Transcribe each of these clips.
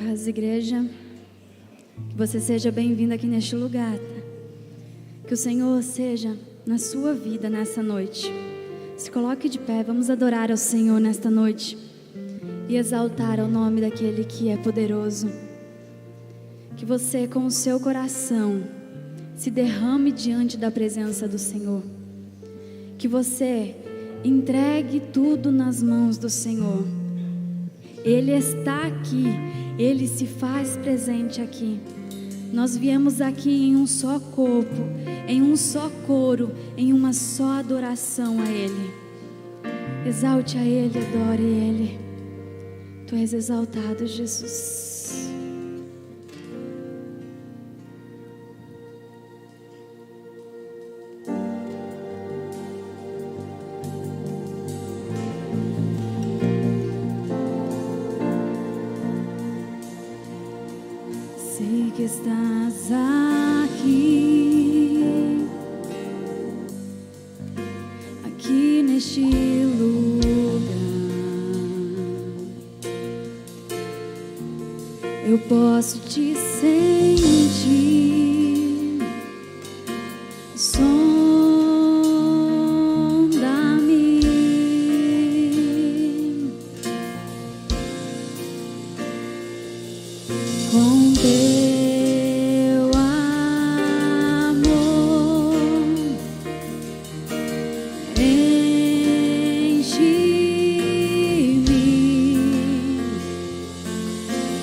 Paz, igreja. Que você seja bem-vindo aqui neste lugar. Que o Senhor seja na sua vida nessa noite. Se coloque de pé, vamos adorar ao Senhor nesta noite e exaltar o nome daquele que é poderoso. Que você, com o seu coração, se derrame diante da presença do Senhor. Que você entregue tudo nas mãos do Senhor. Ele está aqui, Ele se faz presente aqui. Nós viemos aqui em um só corpo, em um só coro, em uma só adoração a Ele. Exalte a Ele, adore Ele. Tu és exaltado, Jesus. Sei que estás aqui neste lugar. Eu posso te sentir. Sonda-me com teu amor. Enche-me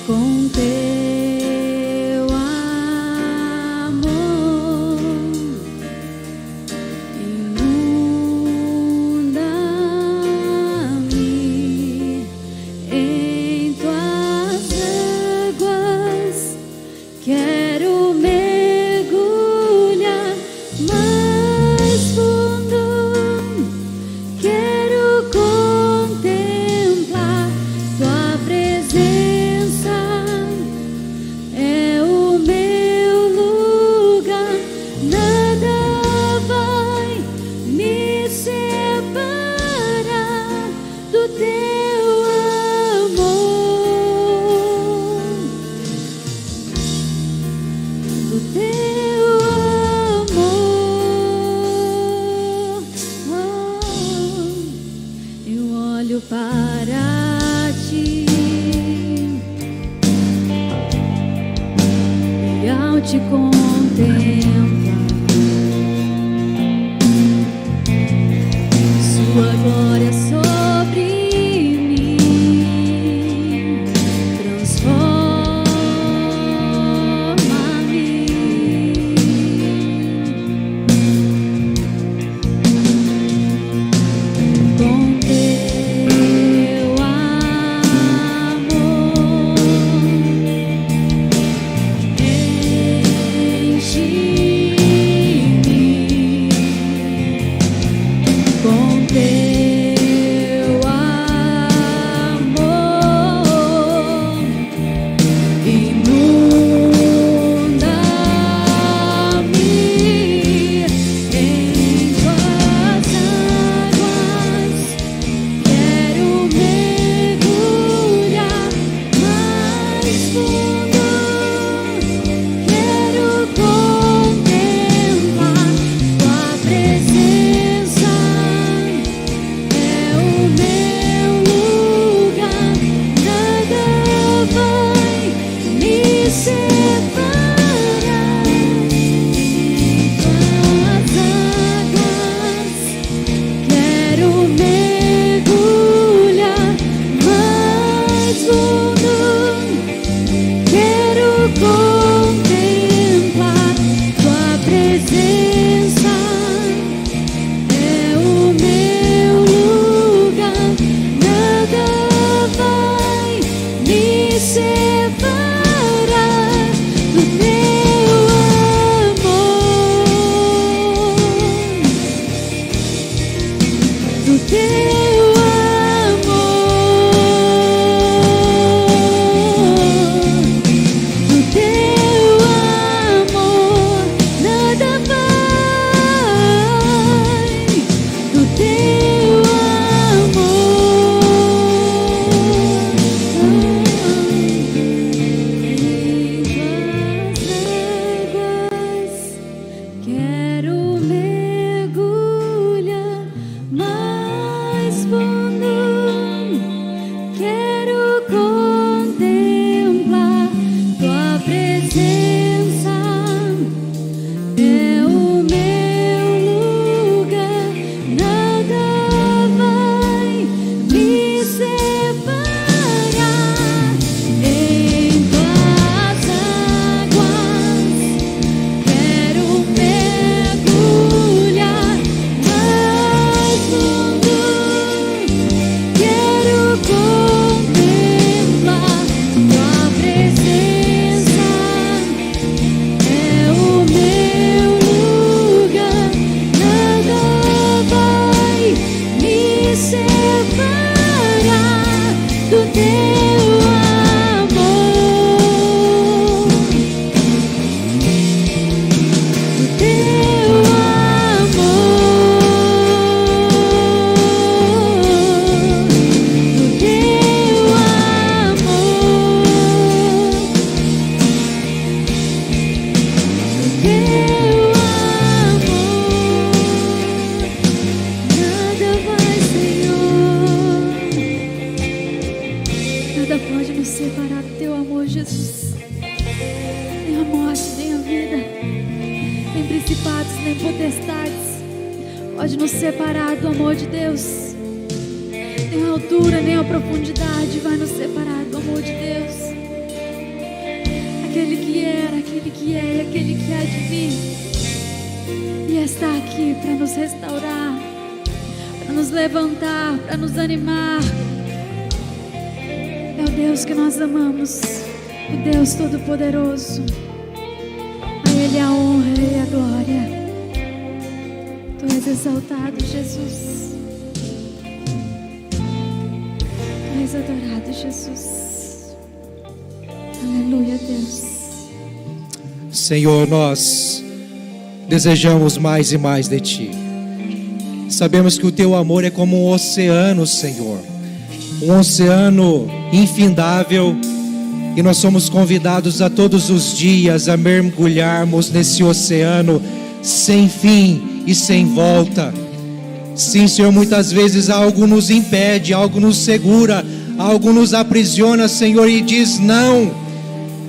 com teu amor. Inunda-me em tuas águas. Quero mergulhar mais fundo. Quero contemplar tua presença. É o meu lugar. Nada vai me separar do teu amor. Do teu amor. Eu olho para ti e ao te contemplar, sua glória sobre mim transforma-me com teu amor. Enche-me com teu amor. Inunda-me em tuas águas. Quero mergulhar mais fundo. Quero contemplar tua presença. É o meu lugar. Nada vai me separar das águas. Quero mergulhar mais fundo. Quero contemplar tua presença. É o meu lugar. Nada vai me separar do teu amor. Do teu amor. Do teu amor. Nada vai. Do teu amor. tempestades, pode nos separar do amor de Deus. Nem a altura, nem a profundidade vai nos separar do amor de Deus. Aquele que era, aquele que é e aquele que há de vir. E está aqui para nos restaurar, para nos levantar, para nos animar. É o Deus que nós amamos, o Deus Todo-Poderoso. A Ele a honra e a glória. Tu és exaltado, Jesus. Tu és adorado, Jesus. Aleluia, Deus. Senhor, nós desejamos mais e mais de Ti. Sabemos que o Teu amor é como um oceano, Senhor, um oceano infindável, e nós somos convidados a todos os dias a mergulharmos nesse oceano sem fim e sem volta. Sim, Senhor, muitas vezes algo nos impede, algo nos segura, algo nos aprisiona, Senhor, e diz não.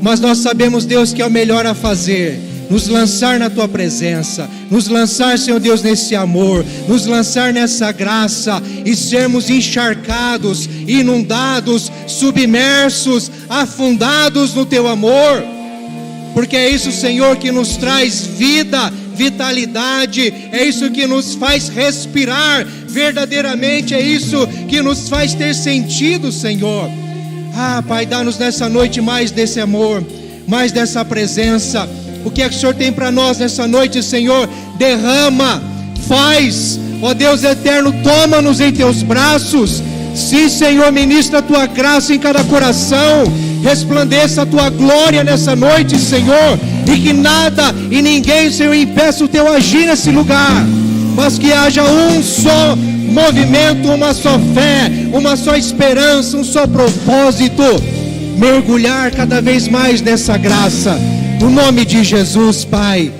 Mas nós sabemos, Deus, que é o melhor a fazer: nos lançar na Tua presença, nos lançar, Senhor Deus, nesse amor, nos lançar nessa graça e sermos encharcados, inundados, submersos, afundados no Teu amor. Porque é isso, Senhor, que nos traz vida, vitalidade, é isso que nos faz respirar verdadeiramente, é isso que nos faz ter sentido, Senhor. Pai, dá-nos nessa noite mais desse amor, mais dessa presença. O que é que o Senhor tem para nós nessa noite, Senhor? Derrama, faz, ó Deus eterno, toma-nos em Teus braços. Sim, Senhor, ministra a Tua graça em cada coração, resplandeça a Tua glória nessa noite, Senhor, e que nada e ninguém, Senhor, impeça o Teu agir nesse lugar, mas que haja um só movimento, uma só fé, uma só esperança, um só propósito: mergulhar cada vez mais nessa graça, no nome de Jesus, Pai.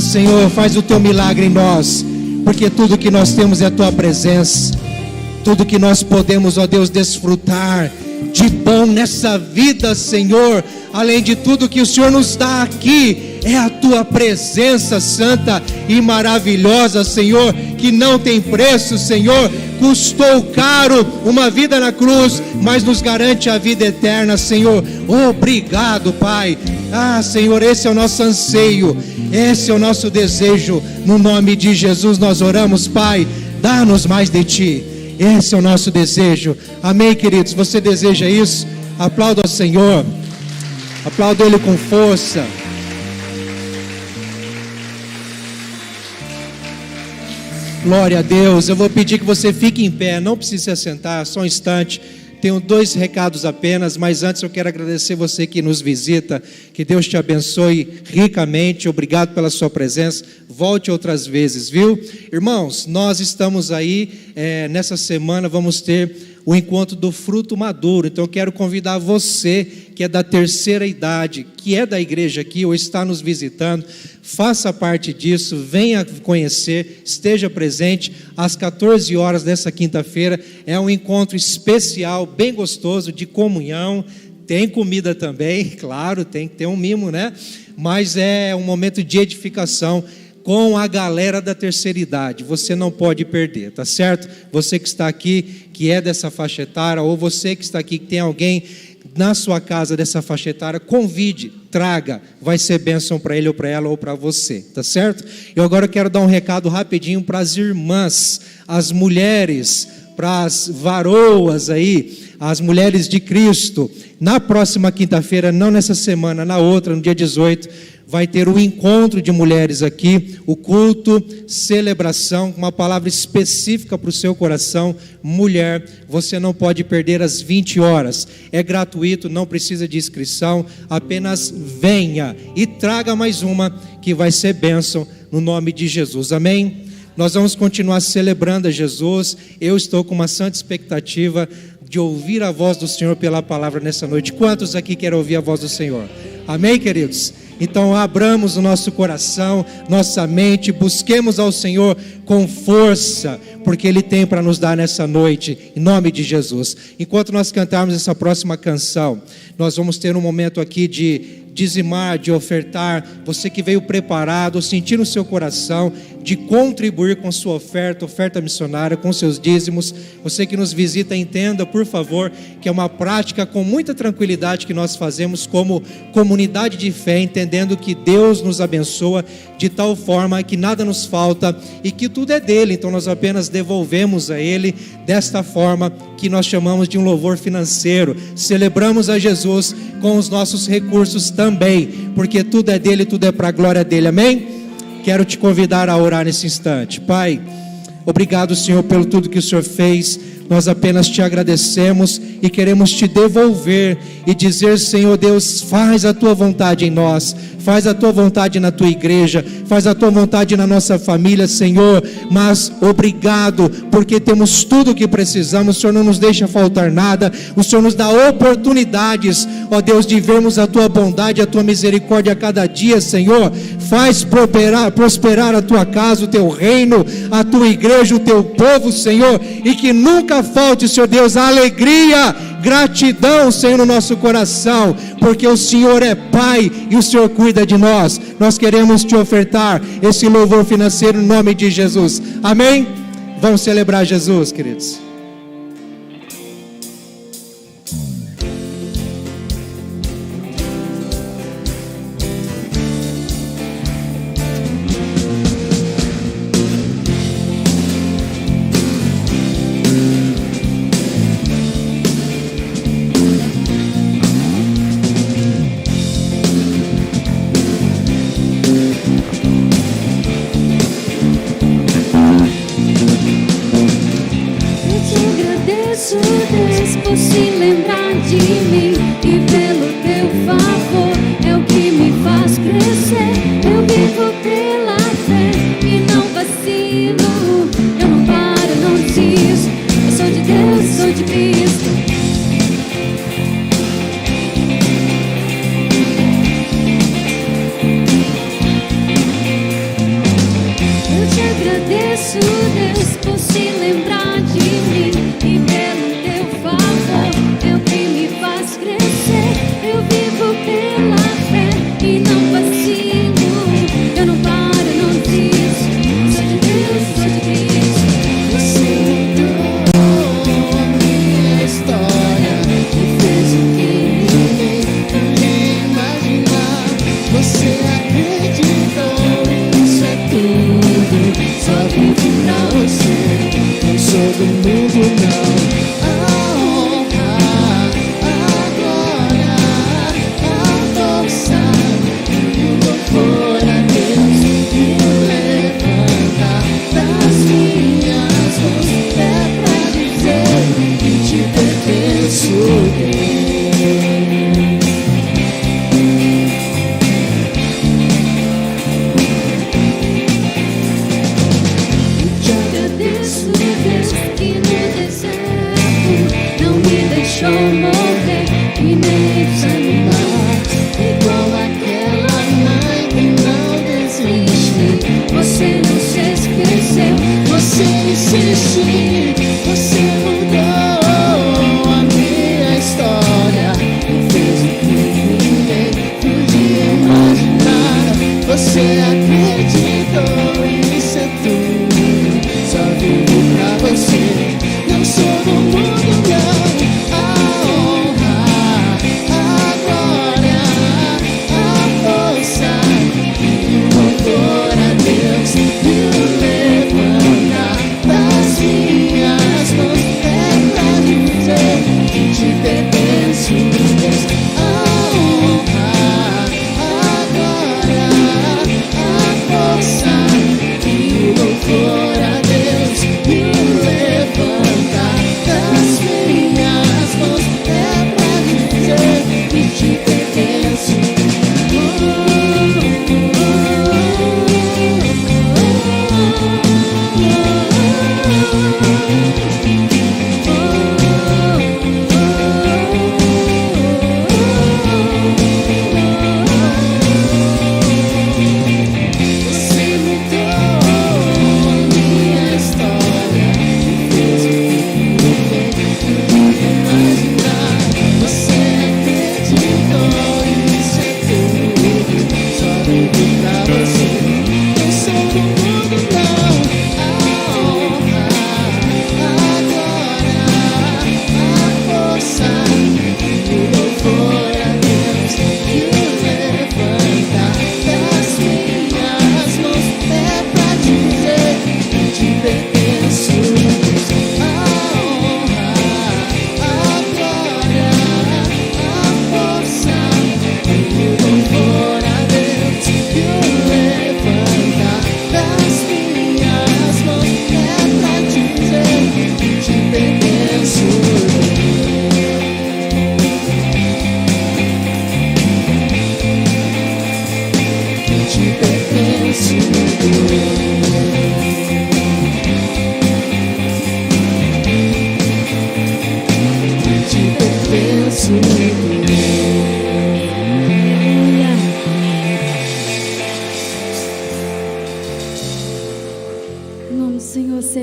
Senhor, faz o Teu milagre em nós, porque tudo que nós temos é a Tua presença, tudo que nós podemos, ó Deus, desfrutar de bom nessa vida, Senhor, além de tudo que o Senhor nos dá aqui, é a Tua presença santa e maravilhosa, Senhor, que não tem preço, Senhor, custou caro uma vida na cruz, mas nos garante a vida eterna, Senhor. Obrigado, Pai. Senhor, esse é o nosso anseio, esse é o nosso desejo. No nome de Jesus nós oramos, Pai, dá-nos mais de Ti. Esse é o nosso desejo. Amém, queridos? Você deseja isso? Aplauda ao Senhor, aplauda Ele com força. Glória a Deus. Eu vou pedir que você fique em pé, não precisa se assentar, só um instante. Tenho 2 recados apenas, mas antes eu quero agradecer você que nos visita. Que Deus te abençoe ricamente. Obrigado pela sua presença. Volte outras vezes, viu? Irmãos, nós estamos aí, nessa semana vamos ter o encontro do fruto maduro. Então eu quero convidar você que é da terceira idade, que é da igreja aqui ou está nos visitando, faça parte disso, venha conhecer, esteja presente às 14 horas dessa quinta-feira. É um encontro especial, bem gostoso, de comunhão. Tem comida também, claro, tem que ter um mimo, né? Mas é um momento de edificação com a galera da terceira idade. Você não pode perder, tá certo? Você que está aqui, que é dessa faixa etária, ou você que está aqui, que tem alguém na sua casa dessa faixa etária, convide, traga, vai ser bênção para ele ou para ela ou para você, tá certo? Eu agora quero dar um recado rapidinho para as irmãs, as mulheres, para as varoas aí, as mulheres de Cristo. Na próxima quinta-feira, não nessa semana, na outra, no dia 18, vai ter o encontro de mulheres aqui, o culto, celebração, uma palavra específica para o seu coração. Mulher, você não pode perder às 20 horas, é gratuito, não precisa de inscrição, apenas venha e traga mais uma que vai ser bênção no nome de Jesus, amém? Nós vamos continuar celebrando a Jesus. Eu estou com uma santa expectativa de ouvir a voz do Senhor pela palavra nessa noite. Quantos aqui querem ouvir a voz do Senhor? Amém, queridos? Então abramos o nosso coração, nossa mente, busquemos ao Senhor com força, porque Ele tem para nos dar nessa noite, em nome de Jesus. Enquanto nós cantarmos essa próxima canção, nós vamos ter um momento aqui de dizimar, de ofertar, você que veio preparado, sentir no seu coração de contribuir com sua oferta missionária, com seus dízimos, você que nos visita, entenda, por favor, que é uma prática com muita tranquilidade que nós fazemos como comunidade de fé, entendendo que Deus nos abençoa de tal forma que nada nos falta e que tudo é dele, então nós apenas devolvemos a ele desta forma que nós chamamos de um louvor financeiro. Celebramos a Jesus com os nossos recursos também, porque tudo é dele, tudo é para a glória dele, amém? Quero te convidar a orar nesse instante. Pai, obrigado, Senhor, pelo tudo que o Senhor fez. Nós apenas te agradecemos e queremos te devolver e dizer, Senhor Deus, faz a tua vontade em nós, faz a tua vontade na tua igreja, faz a tua vontade na nossa família, Senhor. Mas obrigado, porque temos tudo o que precisamos. O Senhor não nos deixa faltar nada, o Senhor nos dá oportunidades, ó Deus, de vermos a tua bondade, a tua misericórdia a cada dia, Senhor. Faz prosperar a tua casa, o teu reino, a tua igreja, o teu povo, Senhor, e que nunca falte, Senhor Deus, a alegria, gratidão, Senhor, no nosso coração, porque o Senhor é Pai e o Senhor cuida de nós. Nós queremos te ofertar esse louvor financeiro em nome de Jesus, amém? Vamos celebrar Jesus, queridos. Glória a Deus,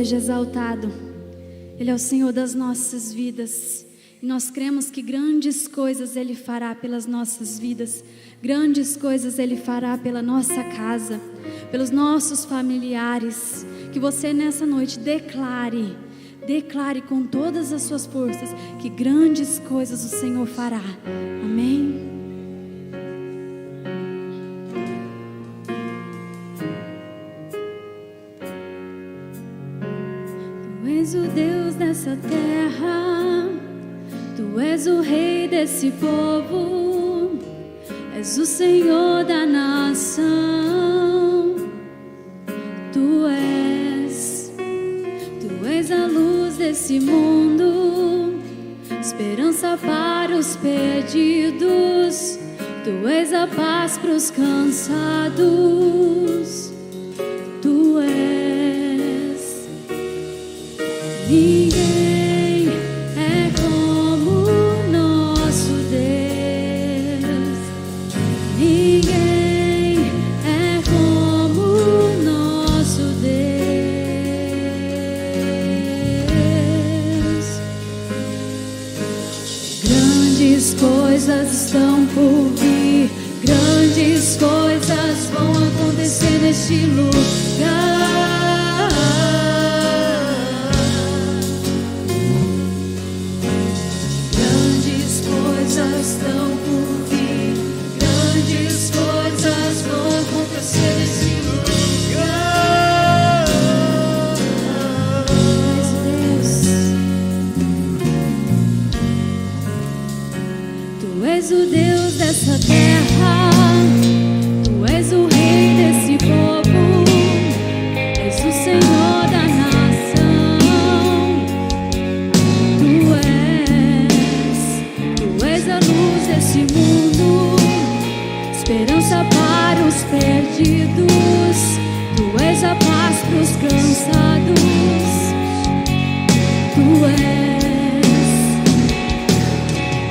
seja exaltado. Ele é o Senhor das nossas vidas. E nós cremos que grandes coisas Ele fará pelas nossas vidas. Grandes coisas Ele fará pela nossa casa, pelos nossos familiares. Que você nessa noite declare com todas as suas forças que grandes coisas o Senhor fará. Amém? Tu és o Deus dessa terra, Tu és o Rei desse povo, és o Senhor da nação. Tu és a luz desse mundo, esperança para os perdidos. Tu és a paz para os cansados. Tu és. Ninguém é como o nosso Deus. Ninguém é como o nosso Deus. Grandes coisas estão por vir, grandes coisas vão acontecer neste lugar. Grandes coisas estão por vir, grandes coisas vão acontecer neste lugar. Tu és o Deus dessa terra, Tu és o Rei desse povo, és o Senhor da nação. Tu és a luz desse mundo, esperança para os perdidos. Tu és a paz para os cansados. Tu és.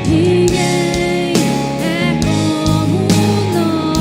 Ninguém é como nós.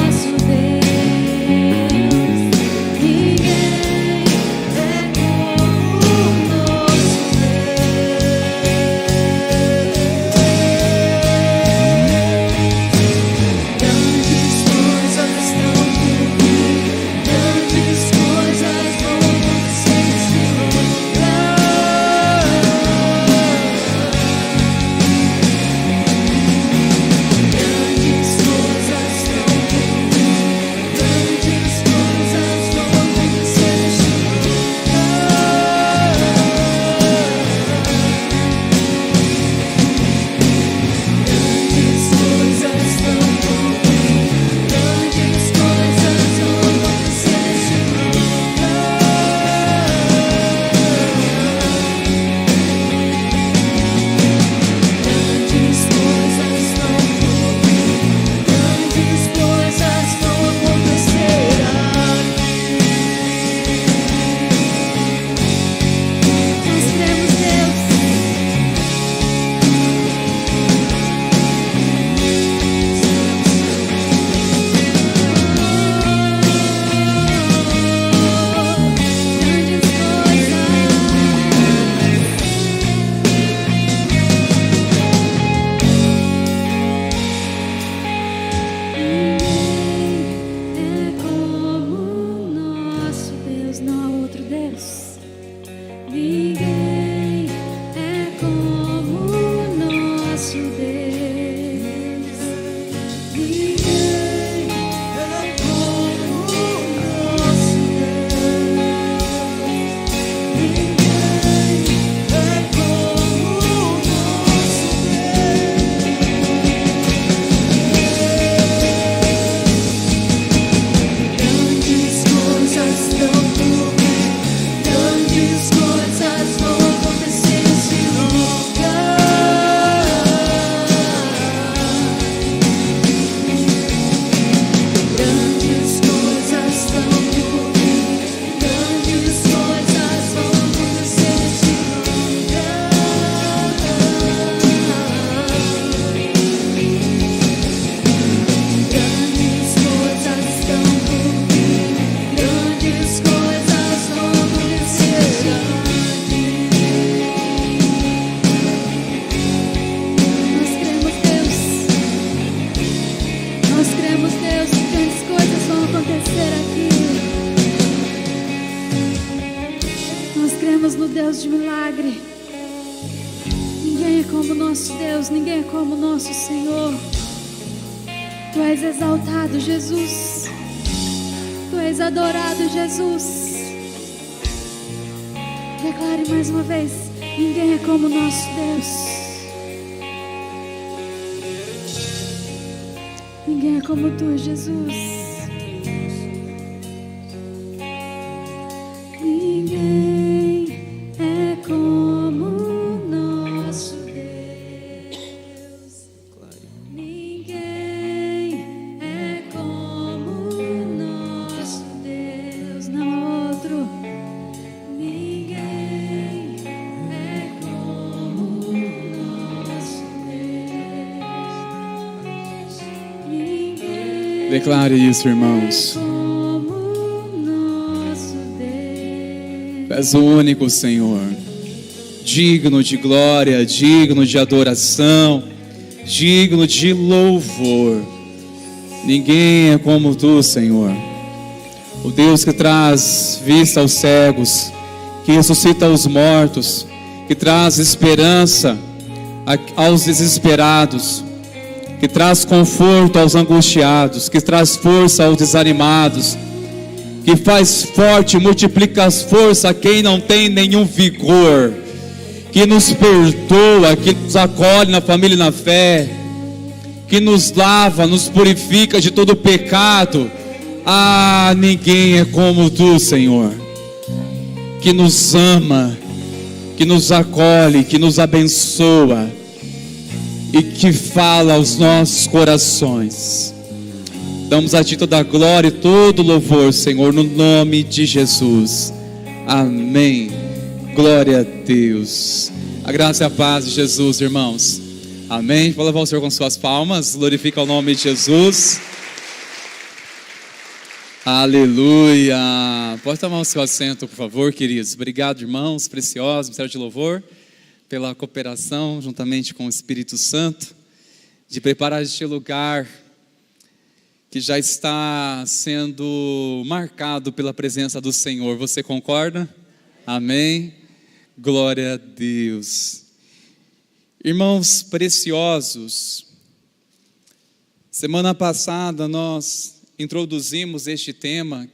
poderoso, no Deus de milagre. Ninguém é como nosso Deus, ninguém é como nosso Senhor. Tu és exaltado, Jesus. Tu és adorado, Jesus. Declare mais uma vez: ninguém é como nosso Deus. Ninguém é como tu, Jesus. Ninguém é como nosso Deus. Ninguém é como nosso Deus. Não há outro. Ninguém é como nosso Deus. Ninguém Declare isso, irmãos. é como nosso Deus. Tu és o único Senhor, digno de glória, digno de adoração, digno de louvor. Ninguém é como tu, Senhor. O Deus que traz vista aos cegos, que ressuscita os mortos, que traz esperança aos desesperados, que traz conforto aos angustiados, que traz força aos desanimados, que faz forte, multiplica as forças a quem não tem nenhum vigor, que nos perdoa, que nos acolhe na família e na fé, que nos lava, nos purifica de todo pecado. Ah, ninguém é como tu, Senhor, que nos ama, que nos acolhe, que nos abençoa e que fala aos nossos corações. Damos a ti toda a glória e todo o louvor, Senhor, no nome de Jesus. Amém. Glória a Deus. A graça e a paz de Jesus, irmãos. Amém. Vou levar o Senhor com suas palmas. Glorifica o nome de Jesus. Aleluia. Pode tomar o seu assento, por favor, queridos. Obrigado, irmãos preciosos, ministério de louvor, pela cooperação juntamente com o Espírito Santo, de preparar este lugar que já está sendo marcado pela presença do Senhor. Você concorda? Amém? Glória a Deus. Irmãos preciosos, semana passada nós introduzimos este tema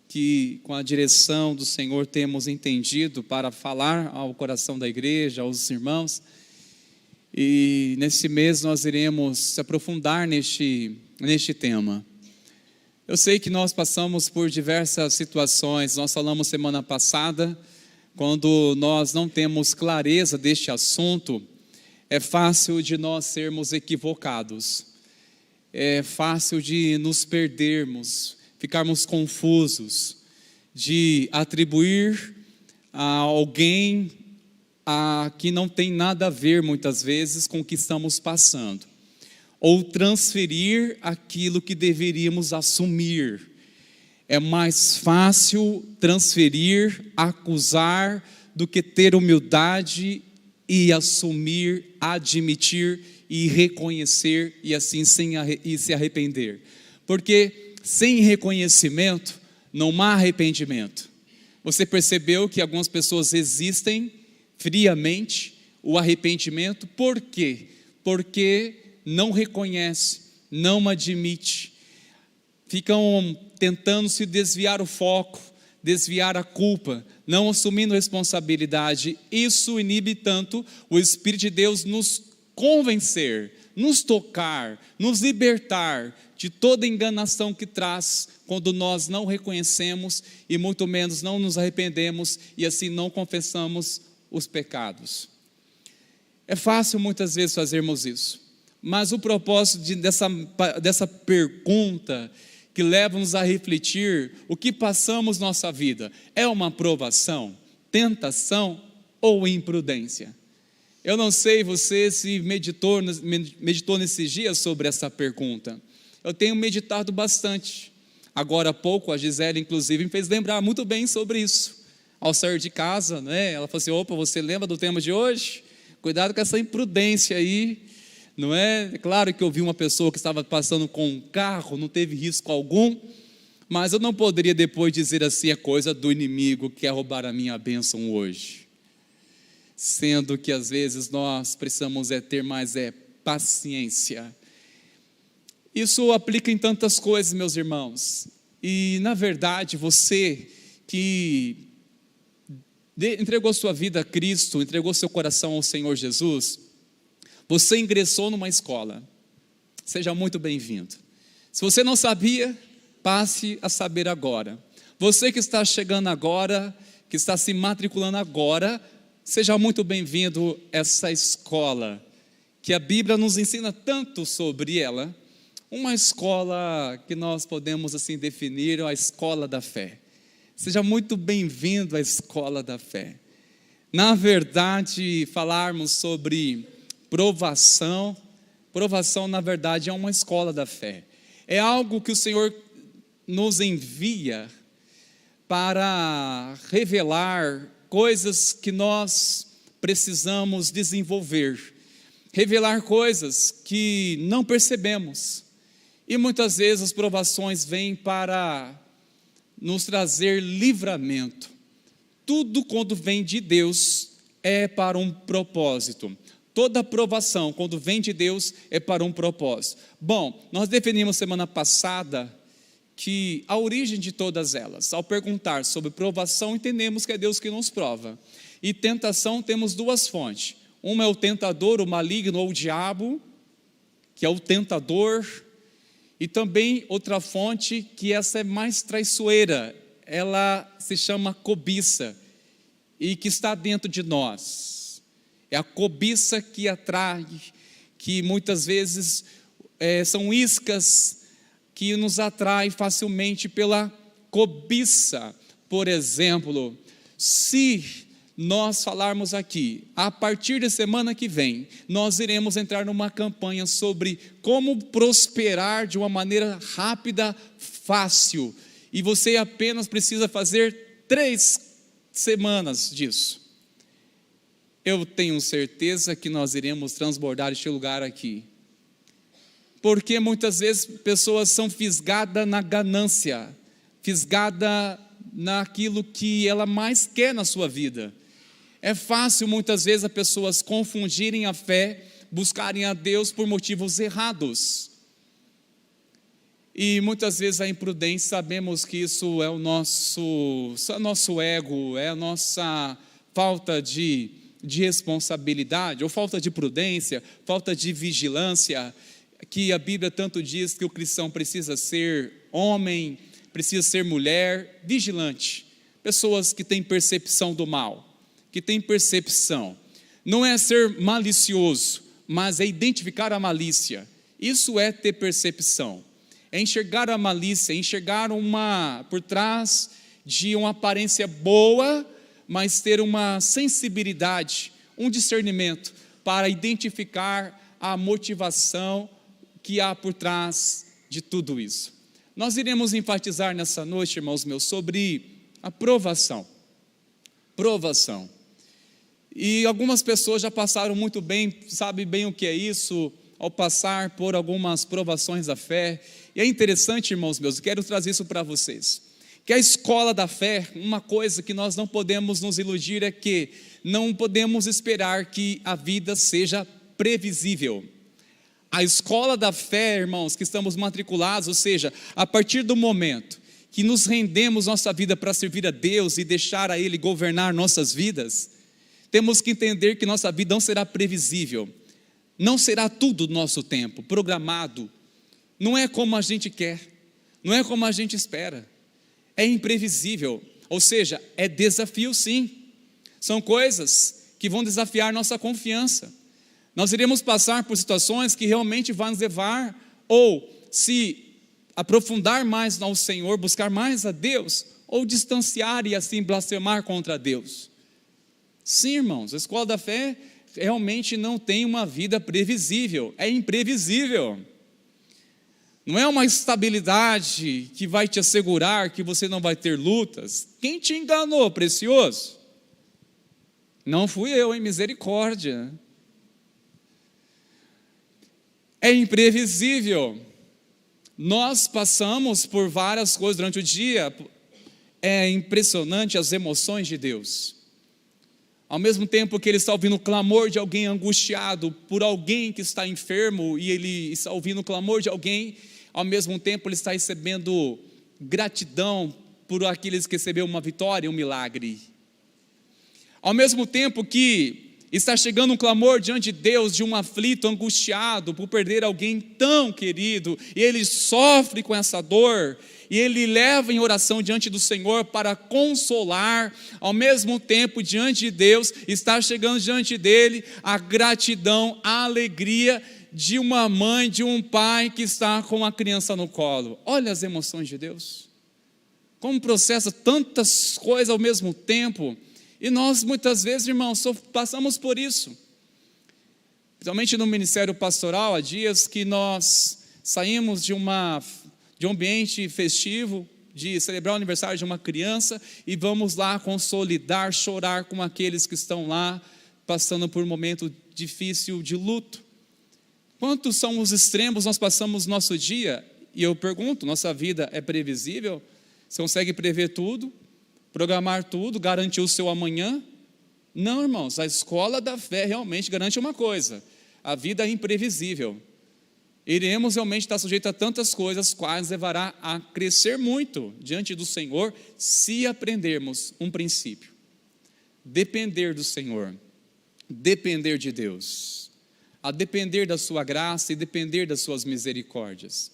que, com a direção do Senhor, temos entendido para falar ao coração da igreja, aos irmãos. E nesse mês nós iremos se aprofundar neste tema. Eu sei que nós passamos por diversas situações. Nós falamos semana passada, quando nós não temos clareza deste assunto, é fácil de nós sermos equivocados. É fácil de nos perdermos, ficarmos confusos, de atribuir a alguém que não tem nada a ver, muitas vezes, com o que estamos passando, ou transferir aquilo que deveríamos assumir. É mais fácil transferir, acusar, do que ter humildade e assumir, admitir e reconhecer, e assim se arrepender. Porque sem reconhecimento não há arrependimento. Você percebeu que algumas pessoas resistem friamente o arrependimento? Por quê? Porque não reconhece, não admite, ficam tentando se desviar o foco, desviar a culpa, não assumindo responsabilidade. Isso inibe tanto o Espírito de Deus nos convencer, nos tocar, nos libertar de toda enganação que traz quando nós não reconhecemos e muito menos não nos arrependemos e assim não confessamos os pecados. É fácil muitas vezes fazermos isso, mas o propósito dessa pergunta que leva-nos a refletir o que passamos nossa vida é uma provação, tentação ou imprudência? Eu não sei você se meditou nesses dias sobre essa pergunta. Eu tenho meditado bastante. Agora há pouco a Gisele inclusive me fez lembrar muito bem sobre isso. Ao sair de casa, né, ela falou assim: opa, você lembra do tema de hoje? Cuidado com essa imprudência aí, não é? É claro que eu vi uma pessoa que estava passando com um carro, não teve risco algum, mas eu não poderia depois dizer assim: é coisa do inimigo que quer roubar a minha bênção hoje. sendo que às vezes nós precisamos ter mais paciência. Isso aplica em tantas coisas, meus irmãos, e na verdade você que entregou sua vida a Cristo, entregou seu coração ao Senhor Jesus, você ingressou numa escola. Seja muito bem-vindo. Se você não sabia, passe a saber agora. Você que está chegando agora, que está se matriculando agora, seja muito bem-vindo a essa escola, que a Bíblia nos ensina tanto sobre ela. Uma escola que nós podemos assim definir, a escola da fé. Seja muito bem-vindo à escola da fé. Na verdade, falarmos sobre provação na verdade é uma escola da fé. É algo que o Senhor nos envia para revelar coisas que nós precisamos desenvolver, revelar coisas que não percebemos. E muitas vezes as provações vêm para nos trazer livramento. Tudo quando vem de Deus é para um propósito. Toda provação quando vem de Deus é para um propósito. Bom, nós definimos semana passada que a origem de todas elas, ao perguntar sobre provação, entendemos que é Deus que nos prova. E tentação, temos duas fontes. Uma é o tentador, o maligno ou o diabo, que é o tentador. E também outra fonte, que essa é mais traiçoeira, ela se chama cobiça, e que está dentro de nós. É a cobiça que atrai, que muitas vezes são iscas que nos atrai facilmente pela cobiça. Por exemplo, se nós falarmos aqui, a partir da semana que vem, nós iremos entrar numa campanha sobre como prosperar de uma maneira rápida, fácil, e você apenas precisa fazer 3 semanas disso. Eu tenho certeza que nós iremos transbordar este lugar aqui, porque muitas vezes pessoas são fisgadas na ganância, fisgadas naquilo que ela mais quer na sua vida. É fácil muitas vezes as pessoas confundirem a fé, buscarem a Deus por motivos errados. E muitas vezes a imprudência, sabemos que isso é o nosso ego, é a nossa falta de responsabilidade, ou falta de prudência, falta de vigilância, que a Bíblia tanto diz que o cristão precisa ser homem, precisa ser mulher, vigilante. Pessoas que têm percepção do mal, que têm percepção. Não é ser malicioso, mas é identificar a malícia. Isso é ter percepção. É enxergar a malícia, enxergar por trás de uma aparência boa, mas ter uma sensibilidade, um discernimento para identificar a motivação que há por trás de tudo isso. Nós iremos enfatizar nessa noite, irmãos meus, sobre a provação. Provação. E algumas pessoas já passaram muito bem, sabem bem o que é isso, ao passar por algumas provações da fé. E é interessante, irmãos meus, quero trazer isso para vocês, que a escola da fé, uma coisa que nós não podemos nos iludir é que não podemos esperar que a vida seja previsível. A escola da fé, irmãos, que estamos matriculados, ou seja, a partir do momento que nos rendemos nossa vida para servir a Deus e deixar a Ele governar nossas vidas, temos que entender que nossa vida não será previsível, não será tudo do nosso tempo, programado, não é como a gente quer, não é como a gente espera, é imprevisível, ou seja, é desafio sim, são coisas que vão desafiar nossa confiança. Nós iremos passar por situações que realmente vão nos levar, ou se aprofundar mais ao Senhor, buscar mais a Deus, ou distanciar e assim blasfemar contra Deus. Sim, irmãos, a escola da fé realmente não tem uma vida previsível, é imprevisível. Não é uma estabilidade que vai te assegurar que você não vai ter lutas. Quem te enganou, precioso? Não fui eu, misericórdia. É imprevisível. Nós passamos por várias coisas durante o dia. É impressionante as emoções de Deus. Ao mesmo tempo que ele está ouvindo o clamor de alguém angustiado por alguém que está enfermo, e ele está ouvindo o clamor de alguém, ao mesmo tempo ele está recebendo gratidão por aqueles que receberam uma vitória, um milagre. Ao mesmo tempo que está chegando um clamor diante de Deus de um aflito, angustiado por perder alguém tão querido, e ele sofre com essa dor, e ele leva em oração diante do Senhor para consolar. Ao mesmo tempo, diante de Deus, está chegando diante dele a gratidão, a alegria de uma mãe, de um pai que está com a criança no colo. Olha as emoções de Deus, como processa tantas coisas ao mesmo tempo. E nós muitas vezes, irmãos, passamos por isso, principalmente no ministério pastoral. Há dias que nós saímos de um ambiente festivo, de celebrar o aniversário de uma criança, e vamos lá consolidar, chorar com aqueles que estão lá, passando por um momento difícil de luto. Quantos são os extremos nós passamos no nosso dia? E eu pergunto, nossa vida é previsível? Você consegue prever tudo? Programar tudo, garantir o seu amanhã? Não, irmãos, a escola da fé realmente garante uma coisa: a vida é imprevisível. Iremos realmente estar sujeitos a tantas coisas, quais levará a crescer muito diante do Senhor, se aprendermos um princípio: depender do Senhor, depender de Deus, a depender da sua graça e depender das suas misericórdias.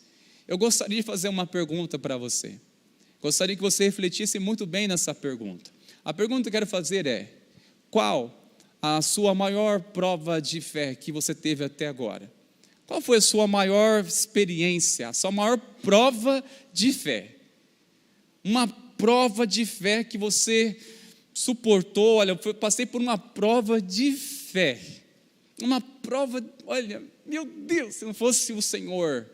Eu gostaria de fazer uma pergunta para você. Gostaria que você refletisse muito bem nessa pergunta. A pergunta que eu quero fazer é: qual a sua maior prova de fé que você teve até agora? Qual foi a sua maior experiência, a sua maior prova de fé? Uma prova de fé que você suportou. Olha, eu passei por uma prova de fé. Uma prova, olha, meu Deus, se não fosse o Senhor.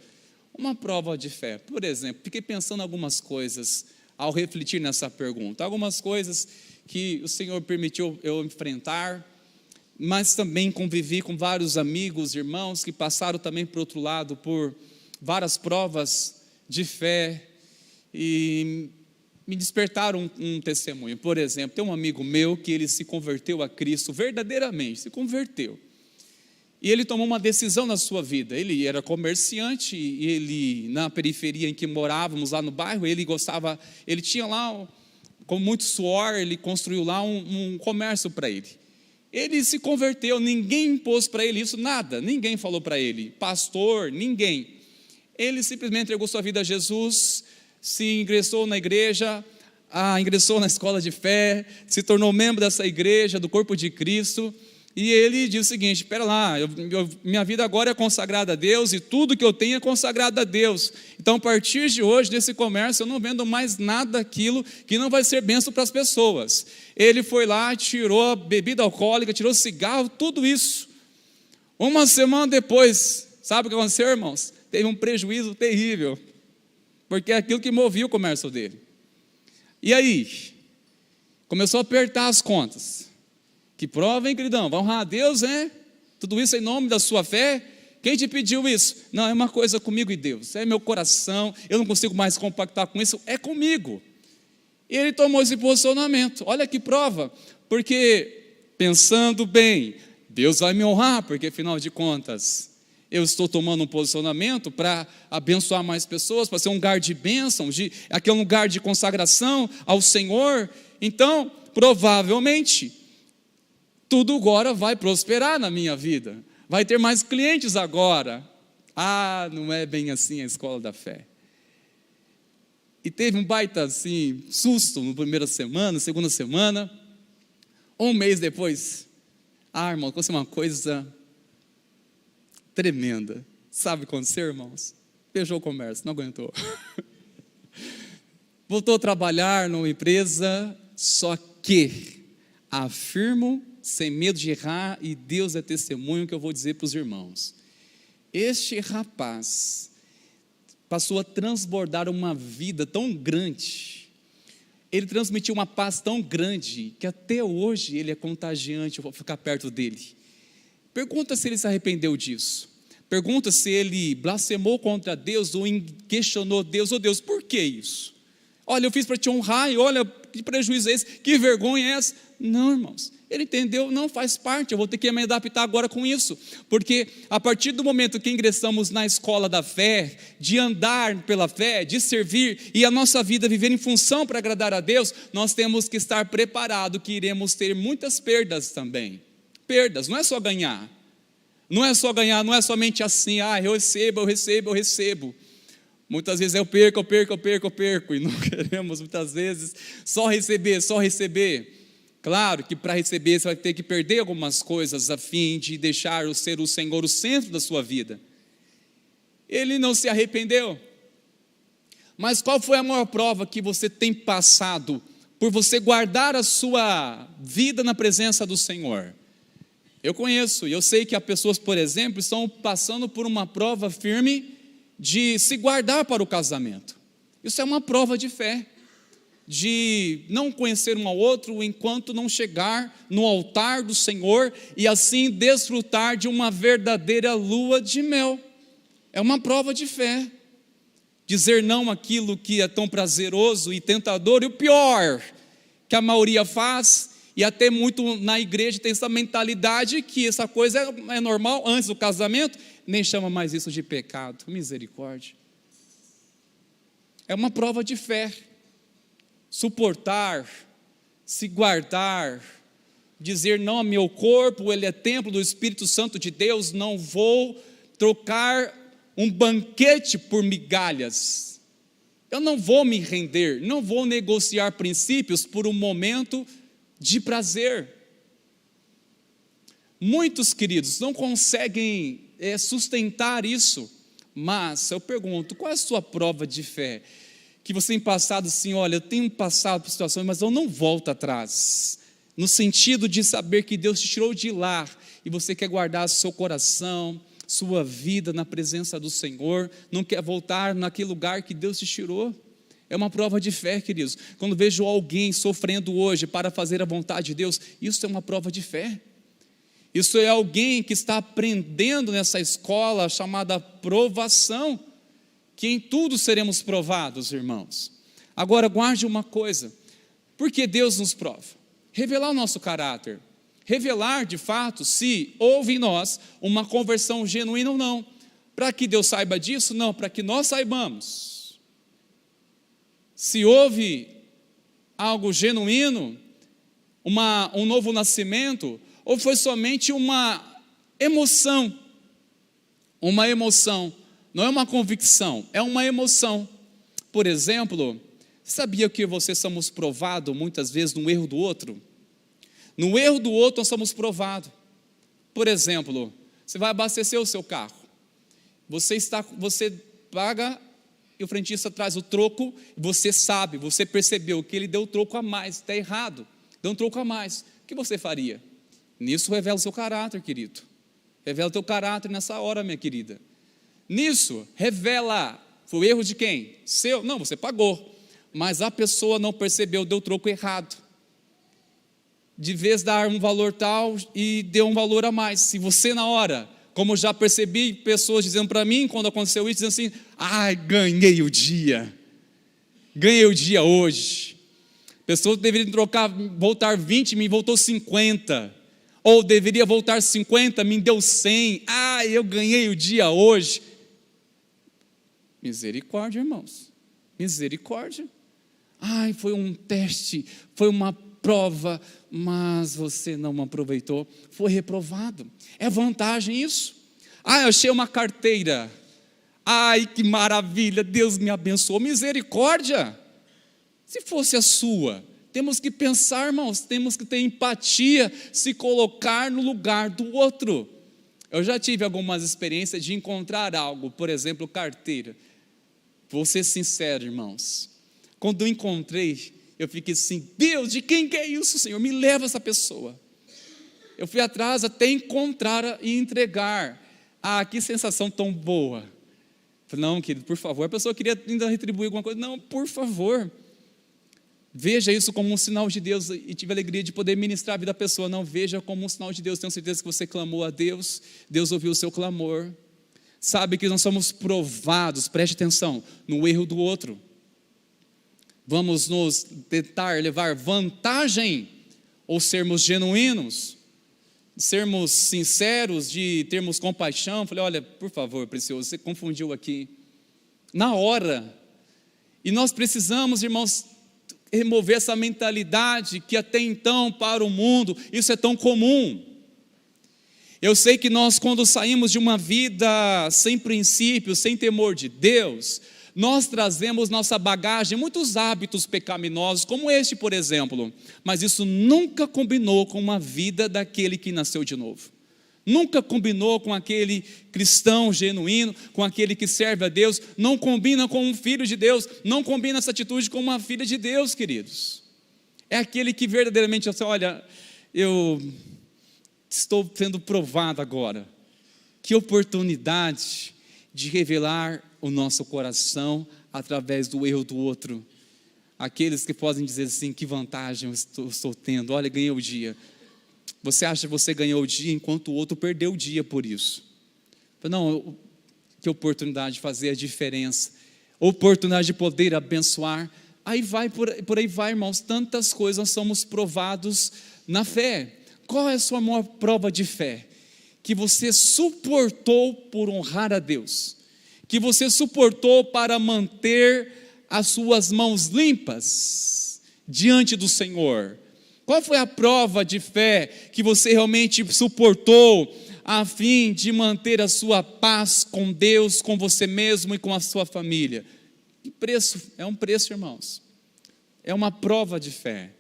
Uma prova de fé. Por exemplo, fiquei pensando em algumas coisas ao refletir nessa pergunta. Algumas coisas que o Senhor permitiu eu enfrentar, mas também convivi com vários amigos, irmãos, que passaram também por outro lado, por várias provas de fé, e me despertaram um testemunho. Por exemplo, tem um amigo meu que ele se converteu a Cristo, verdadeiramente, se converteu. E ele tomou uma decisão na sua vida. Ele era comerciante, e ele, na periferia em que morávamos, lá no bairro, ele tinha lá, com muito suor, ele construiu lá um comércio para ele. Ele se converteu, ninguém impôs para ele isso, nada, ninguém falou para ele, pastor, ninguém. Ele simplesmente entregou sua vida a Jesus, se ingressou na igreja, ingressou na escola de fé, se tornou membro dessa igreja, do corpo de Cristo. E ele diz o seguinte: espera lá, minha vida agora é consagrada a Deus, e tudo que eu tenho é consagrado a Deus. Então, a partir de hoje, nesse comércio, eu não vendo mais nada daquilo que não vai ser bênção para as pessoas. Ele foi lá, tirou a bebida alcoólica, tirou cigarro, tudo isso. Uma semana depois, sabe o que aconteceu, irmãos? Teve um prejuízo terrível, porque é aquilo que movia o comércio dele. E aí, começou a apertar as contas. Que prova, hein, queridão? Vai honrar a Deus, né? Tudo isso em nome da sua fé? Quem te pediu isso? Não, é uma coisa comigo e Deus. É meu coração, eu não consigo mais compactar com isso, é comigo. E ele tomou esse posicionamento. Olha que prova, porque pensando bem, Deus vai me honrar, porque afinal de contas, eu estou tomando um posicionamento para abençoar mais pessoas, para ser um lugar de bênção, aquele lugar de consagração ao Senhor. Então, provavelmente, tudo agora vai prosperar na minha vida, vai ter mais clientes agora. Não é bem assim a escola da fé. E teve um baita assim, susto na primeira semana, segunda semana. Um mês depois, irmão, aconteceu uma coisa tremenda. Sabe o que aconteceu, irmãos? Fechou o comércio, não aguentou. Voltou a trabalhar numa empresa, só que afirmo, sem medo de errar, e Deus é testemunho que eu vou dizer para os irmãos: este rapaz passou a transbordar uma vida tão grande, ele transmitiu uma paz tão grande, que até hoje ele é contagiante, eu vou ficar perto dele. Pergunta se ele se arrependeu disso, pergunta se ele blasfemou contra Deus, ou questionou Deus: Deus, por que isso? Olha, eu fiz para te honrar, e olha, que prejuízo é esse, que vergonha é essa? Não, irmãos, Ele entendeu, não faz parte, eu vou ter que me adaptar agora com isso, porque a partir do momento que ingressamos na escola da fé, de andar pela fé, de servir, e a nossa vida viver em função para agradar a Deus, nós temos que estar preparados que iremos ter muitas perdas também. Perdas, não é só ganhar, não é somente assim, eu recebo. Muitas vezes eu perco, e não queremos muitas vezes só receber. Claro que para receber você vai ter que perder algumas coisas a fim de deixar ser o Senhor o centro da sua vida. Ele não se arrependeu. Mas qual foi a maior prova que você tem passado por você guardar a sua vida na presença do Senhor? Eu conheço e eu sei que há pessoas, por exemplo, estão passando por uma prova firme de se guardar para o casamento. Isso é uma prova de fé, de não conhecer um ao outro enquanto não chegar no altar do Senhor e assim desfrutar de uma verdadeira lua de mel. É uma prova de fé, dizer não àquilo que é tão prazeroso e tentador, e o pior, que a maioria faz, e até muito na igreja tem essa mentalidade que essa coisa é normal antes do casamento, nem chama mais isso de pecado. Misericórdia. É uma prova de fé. Suportar, se guardar, dizer não ao meu corpo, ele é templo do Espírito Santo de Deus, não vou trocar um banquete por migalhas. Eu não vou me render, não vou negociar princípios por um momento de prazer. Muitos queridos não conseguem sustentar isso, mas eu pergunto, qual é a sua prova de fé? Que você tem passado assim, olha, eu tenho passado por situações, mas eu não volto atrás, no sentido de saber que Deus te tirou de lá, e você quer guardar seu coração, sua vida na presença do Senhor, não quer voltar naquele lugar que Deus te tirou. É uma prova de fé, queridos. Quando vejo alguém sofrendo hoje para fazer a vontade de Deus, isso é uma prova de fé. Isso é alguém que está aprendendo nessa escola chamada provação, que em tudo seremos provados, irmãos. Agora guarde uma coisa, por que Deus nos prova? Revelar o nosso caráter, revelar de fato se houve em nós uma conversão genuína ou não. Para que Deus saiba disso? Não, para que nós saibamos se houve algo genuíno, um novo nascimento, ou foi somente uma emoção, não é uma convicção, é uma emoção. Por exemplo, sabia que você somos provados muitas vezes no erro do outro? No erro do outro nós somos provados. Por exemplo, você vai abastecer o seu carro, você paga e o frentista traz o troco, você sabe, você percebeu que ele deu o troco a mais, está errado, deu um troco a mais, o que você faria? Nisso revela o seu caráter, querido, revela o teu caráter nessa hora, minha querida. Nisso, revela, foi o erro de quem? Seu? Não, você pagou, mas a pessoa não percebeu, deu o troco errado, de vez dar um valor tal e deu um valor a mais. Se você na hora, como já percebi pessoas dizendo para mim, quando aconteceu isso, dizendo assim, ganhei o dia hoje, pessoas deveriam voltar 20, me voltou 50, ou deveria voltar 50, me deu 100, eu ganhei o dia hoje. Misericórdia, irmãos, misericórdia. Foi um teste, foi uma prova, mas você não aproveitou, foi reprovado. É vantagem isso. Eu achei uma carteira, que maravilha, Deus me abençoou. Misericórdia. Se fosse a sua, temos que pensar, irmãos, temos que ter empatia, se colocar no lugar do outro. Eu já tive algumas experiências de encontrar algo, por exemplo, carteira. Vou ser sincero, irmãos, quando eu encontrei, eu fiquei assim, Deus, de quem que é isso, Senhor? Me leva essa pessoa. Eu fui atrás até encontrar e entregar. Que sensação tão boa. Falei, não, querido, por favor. A pessoa queria ainda retribuir alguma coisa. Não, por favor. Veja isso como um sinal de Deus e tive a alegria de poder ministrar a vida da pessoa. Não, veja como um sinal de Deus. Tenho certeza que você clamou a Deus. Deus ouviu o seu clamor. Sabe que nós somos provados, preste atenção, no erro do outro. Vamos nos tentar levar vantagem ou sermos genuínos, sermos sinceros, de termos compaixão. Falei, olha, por favor, Precioso, você confundiu aqui, na hora. E nós precisamos, irmãos, remover essa mentalidade que até então, para o mundo, isso é tão comum. Eu sei que nós, quando saímos de uma vida sem princípios, sem temor de Deus, nós trazemos nossa bagagem, muitos hábitos pecaminosos, como este, por exemplo, mas isso nunca combinou com uma vida daquele que nasceu de novo. Nunca combinou com aquele cristão genuíno, com aquele que serve a Deus, não combina com um filho de Deus, não combina essa atitude com uma filha de Deus, queridos. É aquele que verdadeiramente, olha, eu estou sendo provado agora. Que oportunidade de revelar o nosso coração através do erro do outro. Aqueles que podem dizer assim, que vantagem eu estou tendo, olha, ganhei o dia. Você acha que você ganhou o dia enquanto o outro perdeu o dia por isso? Não, que oportunidade de fazer a diferença, oportunidade de poder abençoar. Aí vai, por aí vai, irmãos, tantas coisas nós somos provados na fé. Qual é a sua maior prova de fé? Que você suportou por honrar a Deus, que você suportou para manter as suas mãos limpas diante do Senhor. Qual foi a prova de fé que você realmente suportou a fim de manter a sua paz com Deus, com você mesmo e com a sua família? Que preço? É um preço, irmãos. É uma prova de fé.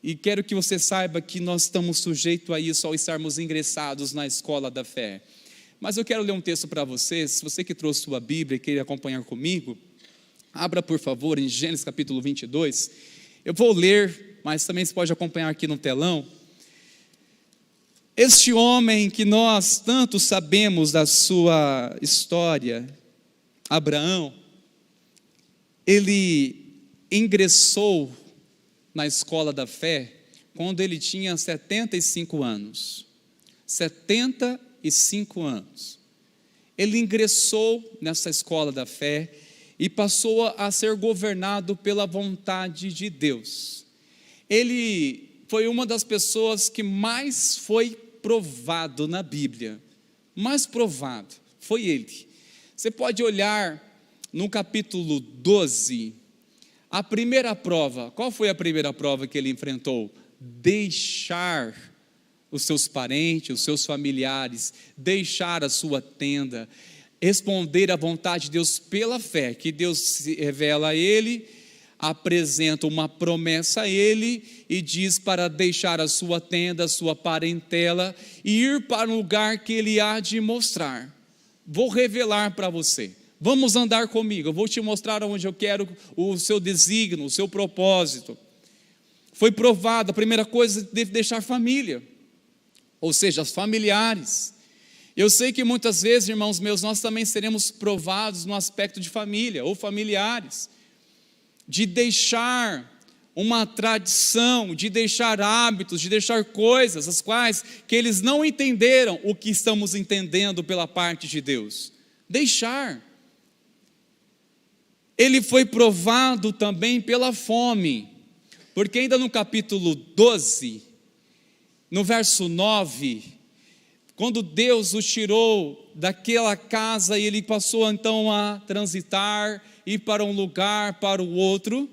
E quero que você saiba que nós estamos sujeitos a isso ao estarmos ingressados na escola da fé. Mas eu quero ler um texto para você. Se você que trouxe sua Bíblia e queira acompanhar comigo, abra por favor em Gênesis capítulo 22. Eu vou ler, mas também você pode acompanhar aqui no telão. Este homem que nós tanto sabemos da sua história, Abraão, ele ingressou na escola da fé quando ele tinha 75 anos. 75 anos. Ele ingressou nessa escola da fé e passou a ser governado pela vontade de Deus. Ele foi uma das pessoas que mais foi provado na Bíblia. Mais provado, foi ele. Você pode olhar no capítulo 12, a primeira prova. Qual foi a primeira prova que ele enfrentou? Deixar os seus parentes, os seus familiares, deixar a sua tenda, responder à vontade de Deus pela fé, que Deus se revela a ele, apresenta uma promessa a ele e diz para deixar a sua tenda, a sua parentela e ir para um lugar que ele há de mostrar. Vou revelar para você. Vamos andar comigo, eu vou te mostrar onde eu quero o seu desígnio, o seu propósito. Foi provado, a primeira coisa, deve deixar família, ou seja, os familiares. Eu sei que muitas vezes, irmãos meus, nós também seremos provados no aspecto de família, ou familiares, de deixar uma tradição, de deixar hábitos, de deixar coisas, as quais que eles não entenderam o que estamos entendendo pela parte de Deus. Deixar. Ele foi provado também pela fome, porque ainda no capítulo 12, no verso 9, quando Deus o tirou daquela casa e ele passou então a transitar, ir para um lugar, para o outro,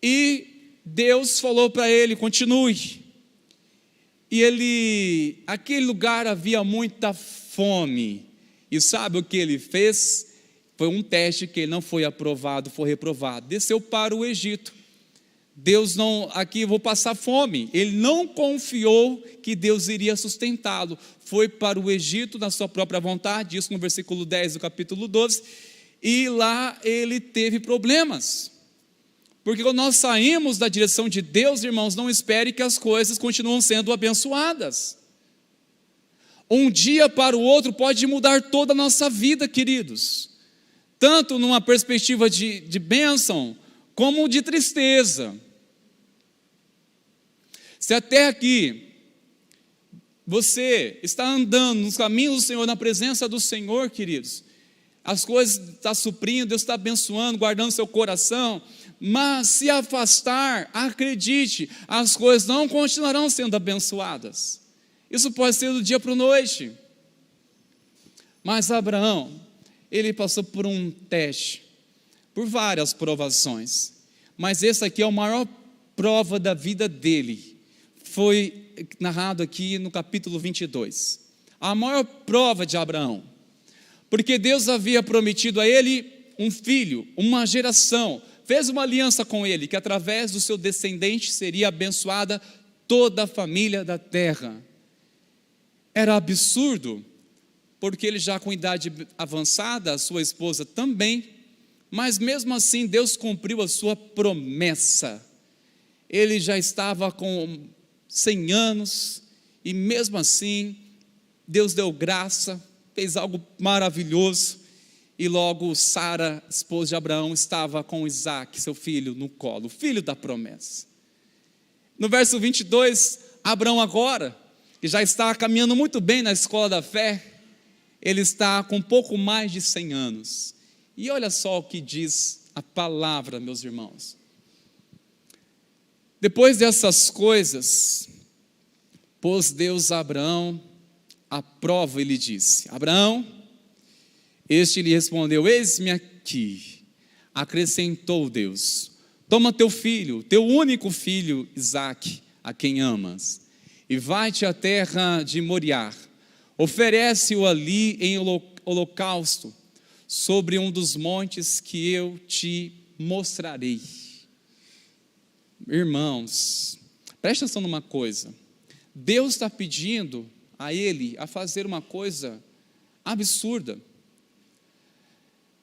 e Deus falou para ele, continue, e aquele lugar havia muita fome, e sabe o que ele fez? Foi um teste que ele não foi aprovado, foi reprovado. Desceu para o Egito. Deus não, aqui eu vou passar fome. Ele não confiou que Deus iria sustentá-lo. Foi para o Egito na sua própria vontade, isso no versículo 10 do capítulo 12. E lá ele teve problemas. Porque quando nós saímos da direção de Deus, irmãos, não espere que as coisas continuem sendo abençoadas. Um dia para o outro pode mudar toda a nossa vida, queridos. Tanto numa perspectiva de bênção, como de tristeza. Se até aqui, você está andando nos caminhos do Senhor, na presença do Senhor, queridos, as coisas estão suprindo, Deus está abençoando, guardando seu coração, mas se afastar, acredite, as coisas não continuarão sendo abençoadas. Isso pode ser do dia para a noite. Mas Abraão, ele passou por um teste, por várias provações, mas essa aqui é a maior prova da vida dele. Foi narrado aqui no capítulo 22. A maior prova de Abraão, porque Deus havia prometido a ele um filho, uma geração, fez uma aliança com ele, que através do seu descendente seria abençoada toda a família da terra. Era absurdo, porque ele já com idade avançada, a sua esposa também, mas mesmo assim Deus cumpriu a sua promessa. Ele já estava com 100 anos, e mesmo assim, Deus deu graça, fez algo maravilhoso, e logo Sara, esposa de Abraão, estava com Isaac, seu filho, no colo, o filho da promessa. No verso 22, Abraão agora, que já está caminhando muito bem na escola da fé, ele está com pouco mais de 100 anos, e olha só o que diz a palavra, meus irmãos. Depois dessas coisas, pôs Deus a Abraão à prova e lhe disse: Abraão, este lhe respondeu: eis-me aqui. Acrescentou Deus: toma teu filho, teu único filho Isaque, a quem amas, e vai-te à terra de Moriá, oferece-o ali em holocausto, sobre um dos montes que eu te mostrarei. Irmãos, presta atenção numa coisa. Deus está pedindo a ele a fazer uma coisa absurda.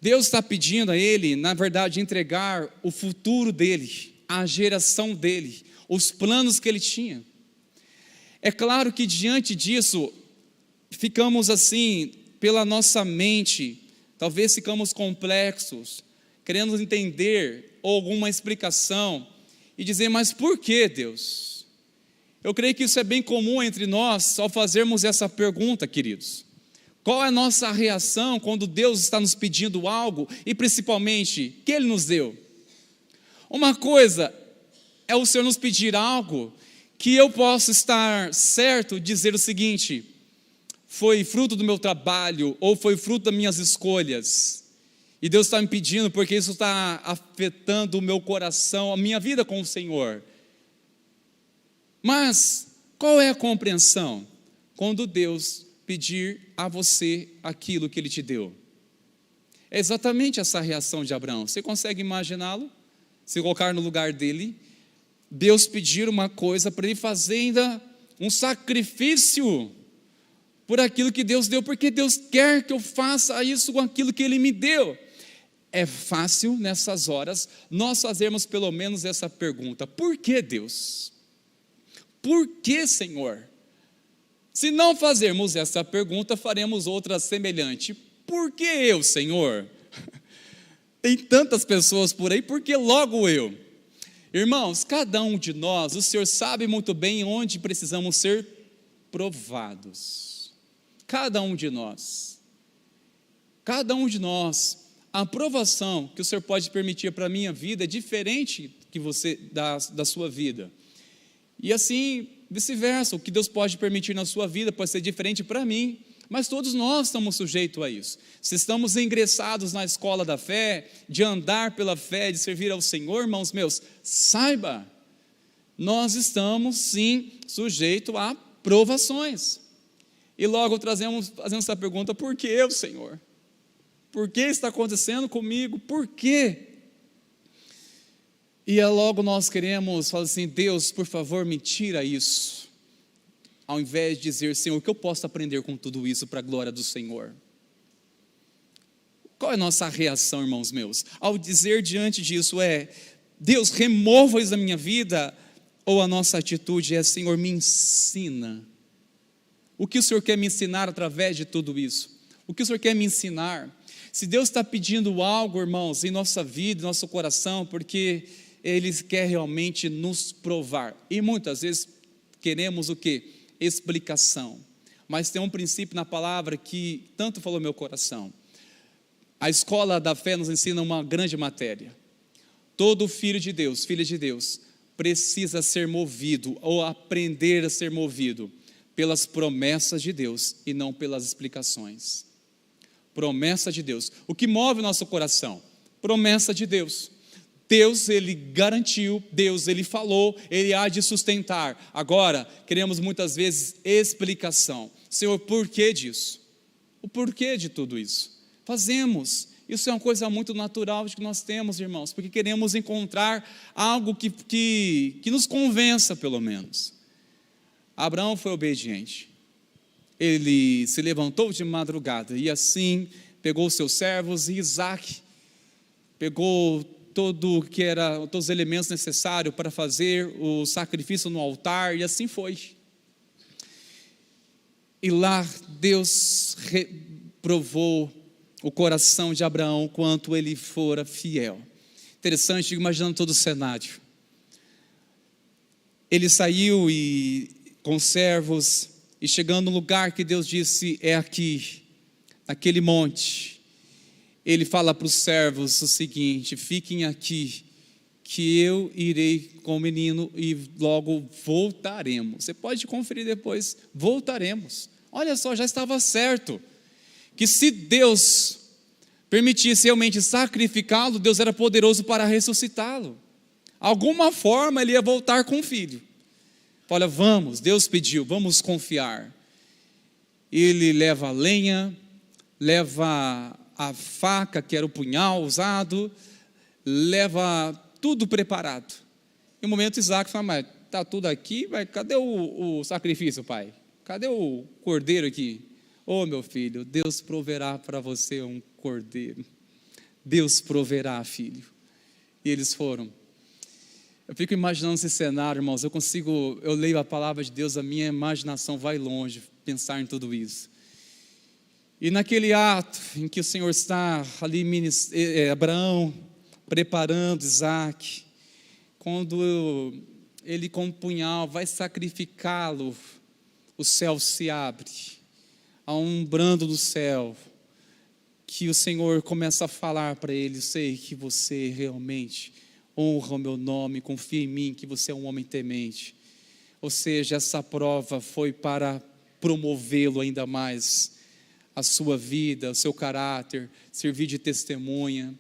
Deus está pedindo a ele, na verdade, entregar o futuro dele, a geração dele, os planos que ele tinha. É claro que diante disso, ficamos assim, pela nossa mente, talvez ficamos complexos, querendo entender ou alguma explicação, e dizer: mas por que, Deus? Eu creio que isso é bem comum entre nós, ao fazermos essa pergunta, queridos. Qual é a nossa reação quando Deus está nos pedindo algo, e principalmente, que Ele nos deu? Uma coisa é o Senhor nos pedir algo, que eu posso estar certo, dizer o seguinte: foi fruto do meu trabalho, ou foi fruto das minhas escolhas, e Deus está me pedindo porque isso está afetando o meu coração, a minha vida com o Senhor. Mas qual é a compreensão quando Deus pedir a você aquilo que Ele te deu? É exatamente essa reação de Abraão. Você consegue imaginá-lo? Se colocar no lugar dele, Deus pedir uma coisa para ele fazer ainda um sacrifício por aquilo que Deus deu, porque Deus quer que eu faça isso com aquilo que Ele me deu. É fácil nessas horas nós fazermos pelo menos essa pergunta: por que, Deus? Por que, Senhor? Se não fazermos essa pergunta, faremos outra semelhante: por que eu, Senhor? Tem tantas pessoas por aí, por que logo eu? Irmãos, cada um de nós, o Senhor sabe muito bem onde precisamos ser provados. Cada um de nós, a aprovação que o Senhor pode permitir para a minha vida é diferente que você, da sua vida, e assim vice-versa. O que Deus pode permitir na sua vida pode ser diferente para mim, mas todos nós estamos sujeitos a isso. Se estamos ingressados na escola da fé, de andar pela fé, de servir ao Senhor, irmãos meus, saiba, nós estamos sim sujeitos a provações. E logo fazemos essa pergunta: por que eu, Senhor? Por que está acontecendo comigo? Por quê? E logo nós queremos falar assim: Deus, por favor, me tira isso. Ao invés de dizer: Senhor, o que eu posso aprender com tudo isso para a glória do Senhor? Qual é a nossa reação, irmãos meus? Ao dizer diante disso Deus, remova isso da minha vida? Ou a nossa atitude é: Senhor, me ensina. O que o Senhor quer me ensinar através de tudo isso? O que o Senhor quer me ensinar? Se Deus está pedindo algo, irmãos, em nossa vida, em nosso coração, porque Ele quer realmente nos provar. E muitas vezes queremos o quê? Explicação. Mas tem um princípio na palavra que tanto falou meu coração. A escola da fé nos ensina uma grande matéria. Todo filho de Deus, filha de Deus, precisa ser movido ou aprender a ser movido pelas promessas de Deus e não pelas explicações. Promessa de Deus. O que move o nosso coração? Promessa de Deus. Deus, Ele garantiu, Deus, Ele falou, Ele há de sustentar. Agora, queremos muitas vezes explicação. Senhor, por que disso? O porquê de tudo isso? Fazemos. Isso é uma coisa muito natural que nós temos, irmãos, porque queremos encontrar algo que nos convença, pelo menos. Abraão foi obediente. Ele se levantou de madrugada e assim pegou seus servos e Isaac pegou todos os elementos necessários para fazer o sacrifício no altar, e assim foi. E lá Deus provou o coração de Abraão quanto ele fora fiel. Interessante, imaginando todo o cenário. Ele saiu com servos, e chegando no lugar que Deus disse, é aqui, naquele monte, ele fala para os servos o seguinte: fiquem aqui, que eu irei com o menino e logo voltaremos. Você pode conferir depois, voltaremos. Olha só, já estava certo, que se Deus permitisse realmente sacrificá-lo, Deus era poderoso para ressuscitá-lo. Alguma forma ele ia voltar com o filho. Olha, vamos, Deus pediu, vamos confiar. Ele leva a lenha, leva a faca, que era o punhal usado, leva tudo preparado. E no momento Isaac fala: mas está tudo aqui, mas cadê o sacrifício, pai? Cadê o cordeiro aqui? Oh, meu filho, Deus proverá para você um cordeiro. Deus proverá, filho. E eles foram. Eu fico imaginando esse cenário, irmãos. Eu leio a palavra de Deus, a minha imaginação vai longe, pensar em tudo isso. E naquele ato em que o Senhor está ali, Abraão preparando Isaac, quando ele com o punhal vai sacrificá-lo, o céu se abre, há um brando do céu, que o Senhor começa a falar para ele: sei que você realmente honra o meu nome, confia em mim, que você é um homem temente. Ou seja, essa prova foi para promovê-lo ainda mais, a sua vida, o seu caráter, servir de testemunha.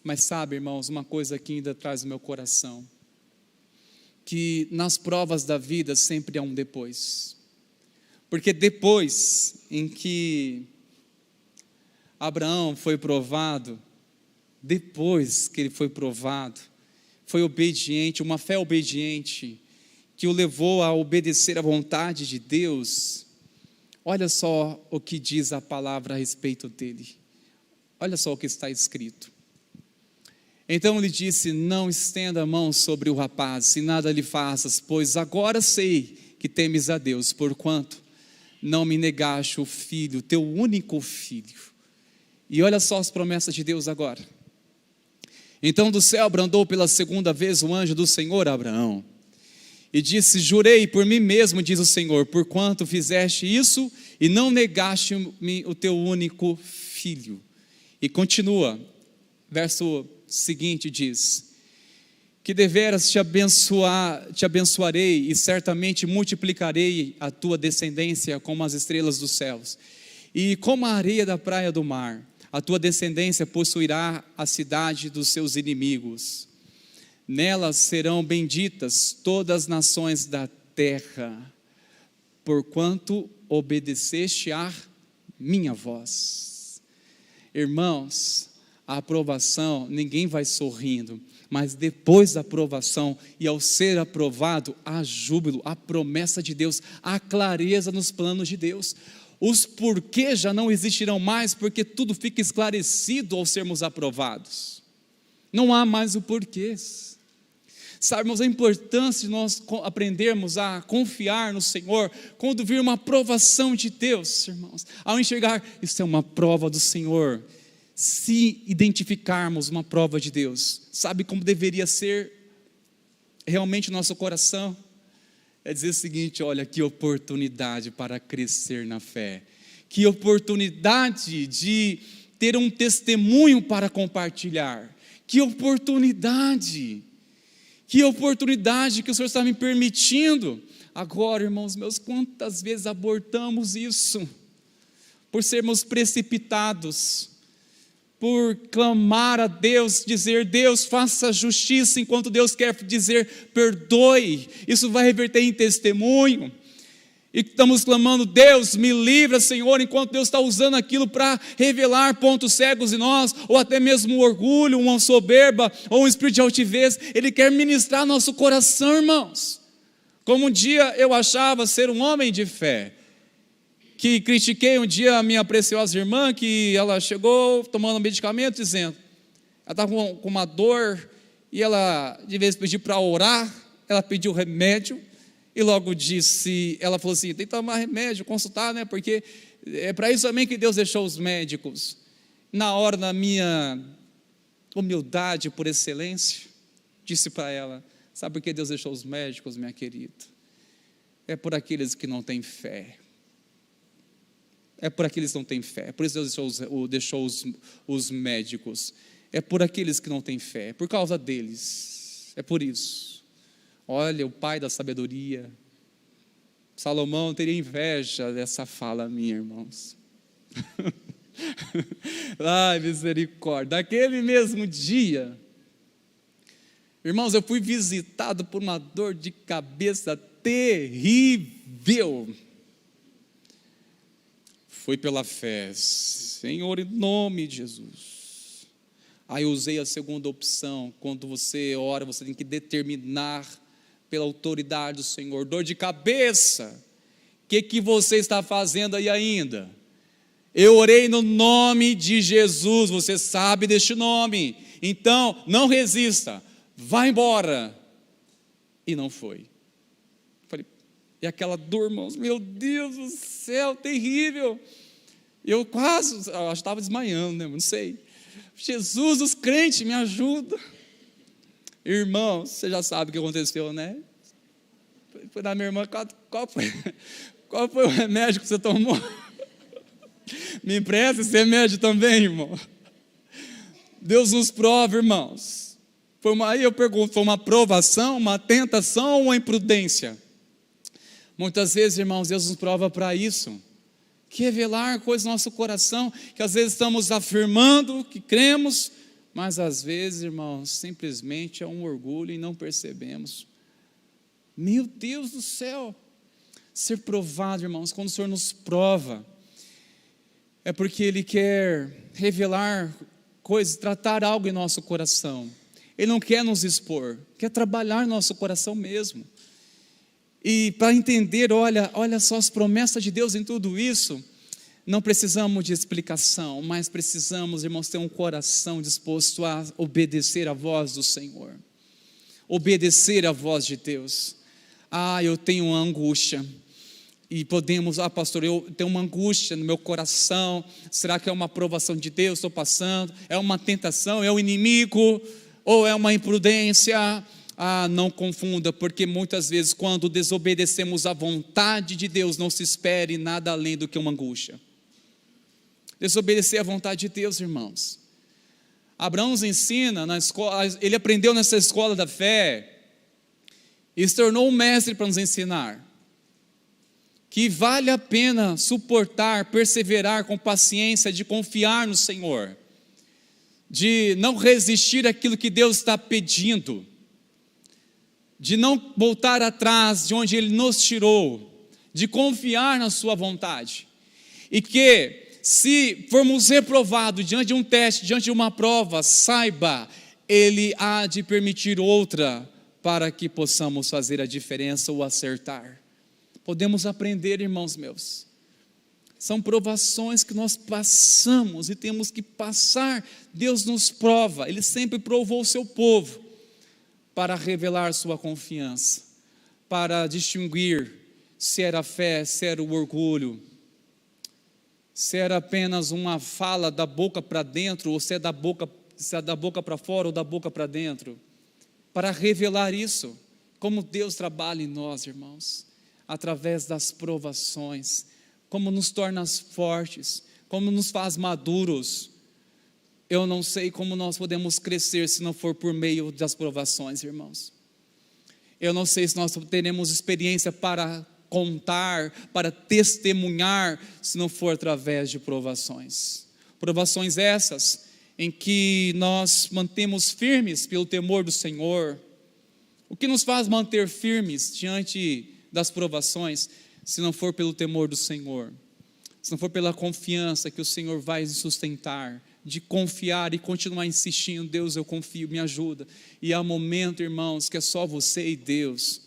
Mas sabe, irmãos, uma coisa que ainda traz no meu coração, que nas provas da vida sempre há um depois. Porque depois em que Abraão foi provado, depois que ele foi provado, foi obediente, uma fé obediente, que o levou a obedecer à vontade de Deus. Olha só o que diz a palavra a respeito dele. Olha só o que está escrito. Então ele disse: não estenda a mão sobre o rapaz, e nada lhe faças, pois agora sei que temes a Deus, porquanto não me negaste o filho, teu único filho. E olha só as promessas de Deus agora. Então do céu brandou pela segunda vez o anjo do Senhor a Abraão, e disse: jurei por mim mesmo, diz o Senhor, porquanto fizeste isso e não negaste-me o teu único filho. E continua, verso seguinte diz: que deveras te abençoarei e certamente multiplicarei a tua descendência como as estrelas dos céus e como a areia da praia do mar. A tua descendência possuirá a cidade dos seus inimigos. Nelas serão benditas todas as nações da terra, porquanto obedeceste à minha voz. Irmãos, a aprovação, ninguém vai sorrindo, mas depois da aprovação e ao ser aprovado, há júbilo, há promessa de Deus, há clareza nos planos de Deus. Os porquês já não existirão mais, porque tudo fica esclarecido ao sermos aprovados. Não há mais o porquês. Sabemos a importância de nós aprendermos a confiar no Senhor, quando vir uma aprovação de Deus, irmãos, ao enxergar, isso é uma prova do Senhor. Se identificarmos uma prova de Deus, sabe como deveria ser realmente o nosso coração? É dizer o seguinte: olha, que oportunidade para crescer na fé, que oportunidade de ter um testemunho para compartilhar, Que oportunidade que o Senhor está me permitindo. Agora, irmãos meus, quantas vezes abortamos isso, por sermos precipitados, por clamar a Deus, dizer: Deus, faça justiça, enquanto Deus quer dizer: perdoe. Isso vai reverter em testemunho. E estamos clamando: Deus, me livra, Senhor, enquanto Deus está usando aquilo para revelar pontos cegos em nós, ou até mesmo um orgulho, uma soberba, ou um espírito de altivez. Ele quer ministrar nosso coração, irmãos. Como um dia eu achava ser um homem de fé, que critiquei um dia a minha preciosa irmã, que ela chegou tomando medicamento, dizendo, ela estava com uma dor, e ela, de vez pedir para orar, ela pediu remédio, e logo disse, ela falou assim: tem que tomar remédio, consultar, né? Porque é para isso também que Deus deixou os médicos. Na hora, na minha humildade por excelência, disse para ela: sabe por que Deus deixou os médicos, minha querida? É por aqueles que não têm fé. É por aqueles que não têm fé. É por isso Deus deixou os médicos. É por aqueles que não têm fé. É por causa deles. É por isso. Olha, o pai da sabedoria, Salomão, teria inveja dessa fala minha, irmãos. Ai, misericórdia. Naquele mesmo dia, irmãos, eu fui visitado por uma dor de cabeça terrível. Foi pela fé, Senhor, em nome de Jesus. Aí eu usei a segunda opção. Quando você ora, você tem que determinar pela autoridade do Senhor. Dor de cabeça, o que você está fazendo aí ainda? Eu orei no nome de Jesus, você sabe deste nome, então não resista, vá embora. E não foi. Falei, e aquela dor, irmãos, meu Deus do céu, terrível. Eu quase, estava desmaiando, né? Não sei. Jesus, os crentes, me ajuda. Irmãos, você já sabe o que aconteceu, né? Foi da minha irmã: qual foi o remédio que você tomou? Me empresta esse remédio também, irmão. Deus nos prova, irmãos. Aí eu pergunto, foi uma provação, uma tentação ou uma imprudência? Muitas vezes, irmãos, Deus nos prova para isso, que revelar coisas no nosso coração, que às vezes estamos afirmando que cremos, mas às vezes, irmãos, simplesmente é um orgulho e não percebemos. Meu Deus do céu, ser provado, irmãos, quando o Senhor nos prova, é porque Ele quer revelar coisas, tratar algo em nosso coração. Ele não quer nos expor, quer trabalhar nosso coração mesmo. E para entender, olha só as promessas de Deus em tudo isso, não precisamos de explicação, mas precisamos, irmãos, ter um coração disposto a obedecer a voz do Senhor, obedecer a voz de Deus. Eu tenho uma angústia, e podemos, pastor, eu tenho uma angústia no meu coração, será que é uma aprovação de Deus, estou passando, é uma tentação, é o inimigo, ou é uma imprudência? Não confunda, porque muitas vezes quando desobedecemos à vontade de Deus, não se espere nada além do que uma angústia. Desobedecer à vontade de Deus, irmãos. Abraão nos ensina na escola, ele aprendeu nessa escola da fé, e se tornou um mestre para nos ensinar, que vale a pena suportar, perseverar com paciência, de confiar no Senhor, de não resistir àquilo que Deus está pedindo, de não voltar atrás de onde Ele nos tirou, de confiar na sua vontade, e que se formos reprovados diante de um teste, diante de uma prova, saiba, Ele há de permitir outra, para que possamos fazer a diferença ou acertar. Podemos aprender, irmãos meus, são provações que nós passamos e temos que passar. Deus nos prova, Ele sempre provou o seu povo, para revelar sua confiança, para distinguir se era fé, se era o orgulho, se era apenas uma fala da boca para dentro, ou se é da boca para fora ou da boca para dentro, para revelar isso, como Deus trabalha em nós, irmãos, através das provações, como nos torna fortes, como nos faz maduros. Eu não sei como nós podemos crescer se não for por meio das provações, irmãos. Eu não sei se nós teremos experiência para contar, para testemunhar, se não for através de provações. Provações essas em que nós mantemos firmes pelo temor do Senhor. O que nos faz manter firmes diante das provações, se não for pelo temor do Senhor, se não for pela confiança que o Senhor vai nos sustentar, de confiar e continuar insistindo, Deus, eu confio, me ajuda. E há momento, irmãos, que é só você e Deus.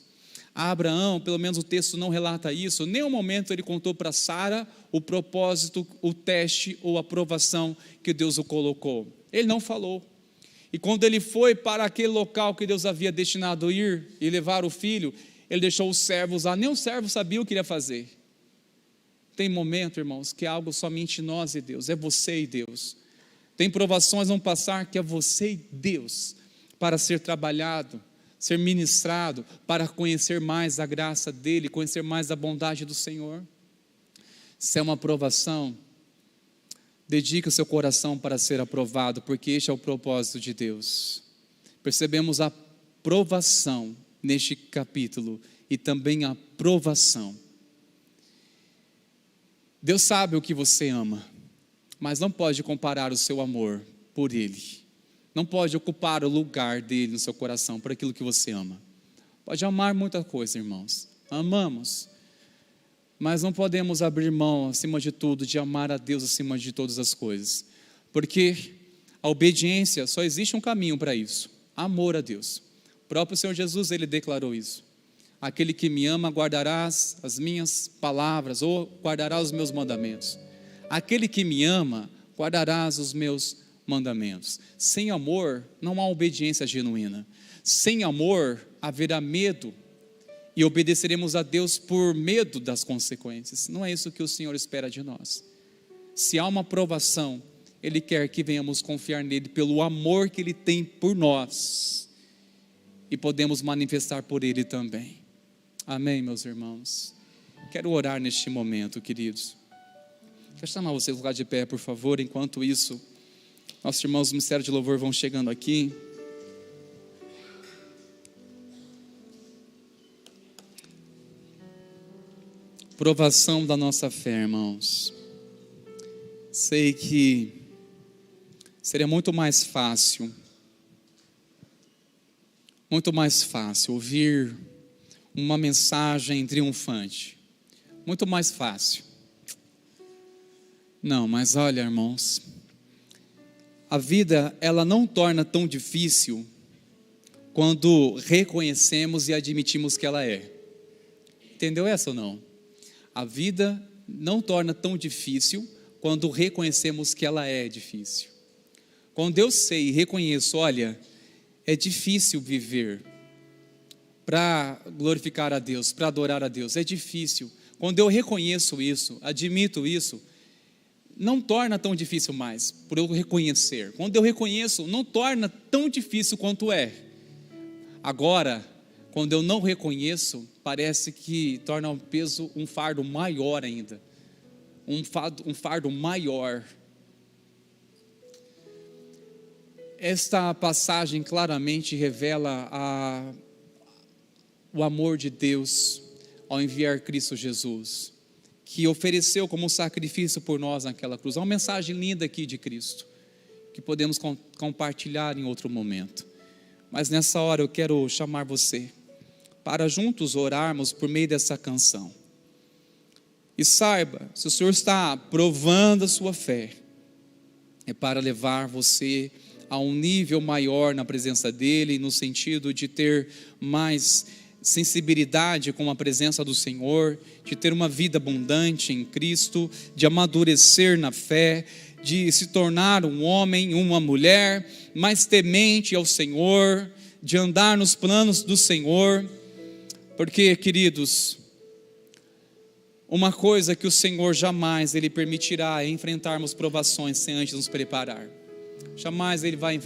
A Abraão, pelo menos o texto não relata isso, em nenhum momento ele contou para Sara o propósito, o teste ou a provação que Deus o colocou. Ele não falou. E quando ele foi para aquele local que Deus havia destinado a ir e levar o filho, ele deixou os servos lá, nem o servo sabia o que iria fazer. Tem momento, irmãos, que é algo somente nós e Deus, é você e Deus. Tem provações vão passar que é você e Deus, para ser trabalhado, ser ministrado, para conhecer mais a graça dEle, conhecer mais a bondade do Senhor. Se é uma provação, dedique o seu coração para ser aprovado, porque este é o propósito de Deus. Percebemos a provação neste capítulo e também a provação. Deus sabe o que você ama, mas não pode comparar o seu amor por Ele. Não pode ocupar o lugar dEle no seu coração por aquilo que você ama. Pode amar muita coisa, irmãos. Amamos. Mas não podemos abrir mão, acima de tudo, de amar a Deus acima de todas as coisas. Porque a obediência, só existe um caminho para isso. Amor a Deus. O próprio Senhor Jesus, Ele declarou isso. Aquele que me ama guardará as minhas palavras, ou guardará os meus mandamentos. Aquele que me ama guardará os meus mandamentos. Sem amor não há obediência genuína. Sem amor haverá medo e obedeceremos a Deus por medo das consequências. Não é isso que o Senhor espera de nós. Se há uma provação, Ele quer que venhamos confiar nele pelo amor que Ele tem por nós e podemos manifestar por Ele também. Amém, meus irmãos? Quero orar neste momento, queridos. Quero chamar vocês a lugar de pé, por favor. Enquanto isso, nossos irmãos do Ministério de Louvor vão chegando aqui. Provação da nossa fé, irmãos. Sei que seria muito mais fácil ouvir uma mensagem triunfante. Muito mais fácil. Não, mas olha, irmãos, a vida, ela não torna tão difícil quando reconhecemos e admitimos que ela é. Entendeu essa ou não? A vida não torna tão difícil quando reconhecemos que ela é difícil. Quando eu sei e reconheço, olha, é difícil viver para glorificar a Deus, para adorar a Deus, é difícil. Quando eu reconheço isso, admito isso, não torna tão difícil mais, por eu reconhecer. Quando eu reconheço, não torna tão difícil quanto é. Agora, quando eu não reconheço, parece que torna um peso, um fardo maior ainda. Um fardo maior. Esta passagem claramente revela o amor de Deus ao enviar Cristo Jesus, que ofereceu como sacrifício por nós naquela cruz. Há uma mensagem linda aqui de Cristo, que podemos compartilhar em outro momento. Mas nessa hora eu quero chamar você para juntos orarmos por meio dessa canção. E saiba, se o Senhor está provando a sua fé, é para levar você a um nível maior na presença dEle, no sentido de ter mais sensibilidade com a presença do Senhor, de ter uma vida abundante em Cristo, de amadurecer na fé, de se tornar um homem, uma mulher mais temente ao Senhor, de andar nos planos do Senhor. Porque, queridos, uma coisa que o Senhor jamais Ele permitirá é enfrentarmos provações sem antes nos preparar. Jamais Ele vai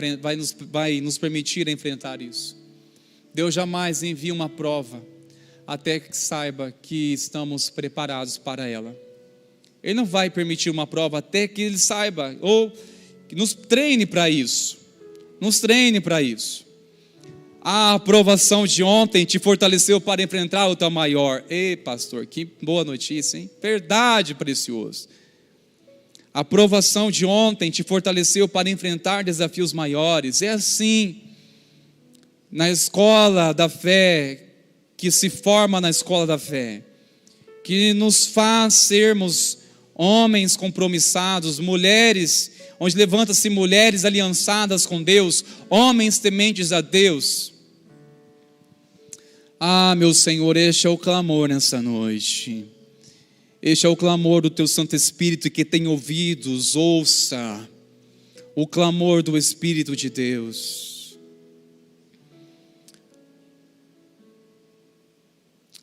nos permitir enfrentar isso. Deus jamais envia uma prova até que saiba que estamos preparados para ela. Ele não vai permitir uma prova até que Ele saiba, ou Que nos treine para isso. Nos treine para isso. A aprovação de ontem te fortaleceu para enfrentar outra maior. Ei, pastor, que boa notícia, hein? Verdade, precioso. A aprovação de ontem te fortaleceu para enfrentar desafios maiores. É assim, na escola da fé, que se forma na escola da fé, que nos faz sermos homens compromissados, mulheres, onde levanta-se mulheres aliançadas com Deus, homens tementes a Deus. Ah, meu Senhor, este é o clamor nessa noite. Este é o clamor do Teu Santo Espírito, que tem ouvidos, ouça o clamor do Espírito de Deus.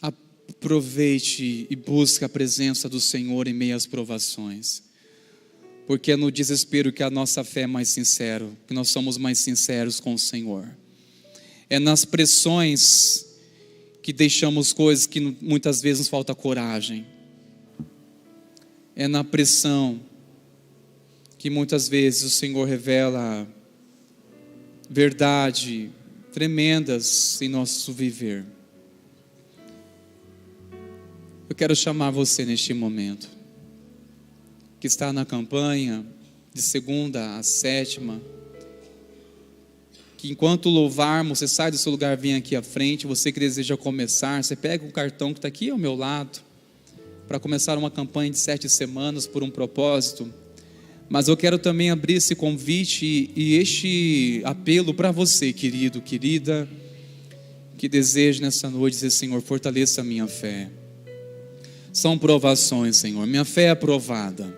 Aproveite e busque a presença do Senhor em meio às provações, porque é no desespero que a nossa fé é mais sincera, que nós somos mais sinceros com o Senhor. É nas pressões que deixamos coisas que muitas vezes nos falta coragem. É na pressão que muitas vezes o Senhor revela verdade tremendas em nosso viver. Eu quero chamar você neste momento, que está na campanha de 2ª a 7ª, que enquanto louvarmos, você sai do seu lugar, vem aqui à frente. Você que deseja começar, você pega o cartão que está aqui ao meu lado, para começar uma campanha de 7 semanas por um propósito. Mas eu quero também abrir esse convite e este apelo para você, querido, querida, que deseja nessa noite dizer: Senhor, fortaleça a minha fé. São provações, Senhor, minha fé é aprovada.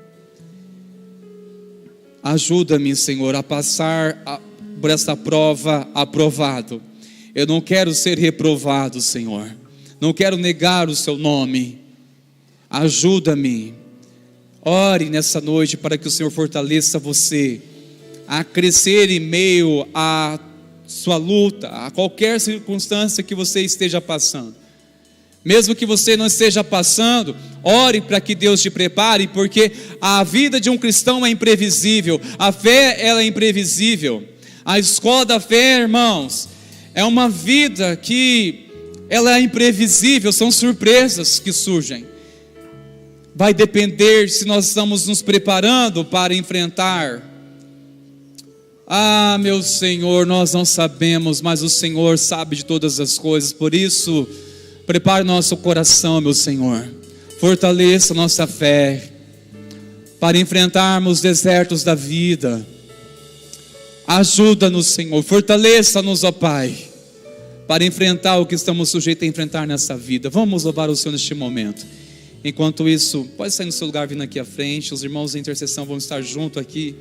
Ajuda-me, Senhor, a passar por esta prova aprovado. Eu não quero ser reprovado, Senhor. Não quero negar o Seu nome. Ajuda-me. Ore nessa noite para que o Senhor fortaleça você a crescer em meio à sua luta, a qualquer circunstância que você esteja passando. Mesmo que você não esteja passando, ore para que Deus te prepare, porque a vida de um cristão é imprevisível. A fé, ela é imprevisível. A escola da fé, irmãos, é uma vida que ela é imprevisível, são surpresas que surgem. Vai depender se nós estamos nos preparando para enfrentar. Ah, meu Senhor, nós não sabemos, mas o Senhor sabe de todas as coisas. Por isso, prepare nosso coração, meu Senhor. Fortaleça nossa fé para enfrentarmos os desertos da vida. Ajuda-nos, Senhor, fortaleça-nos, ó Pai, para enfrentar o que estamos sujeitos a enfrentar nessa vida. Vamos louvar o Senhor neste momento. Enquanto isso, pode sair no seu lugar, vindo aqui à frente. Os irmãos da intercessão vão estar junto aqui,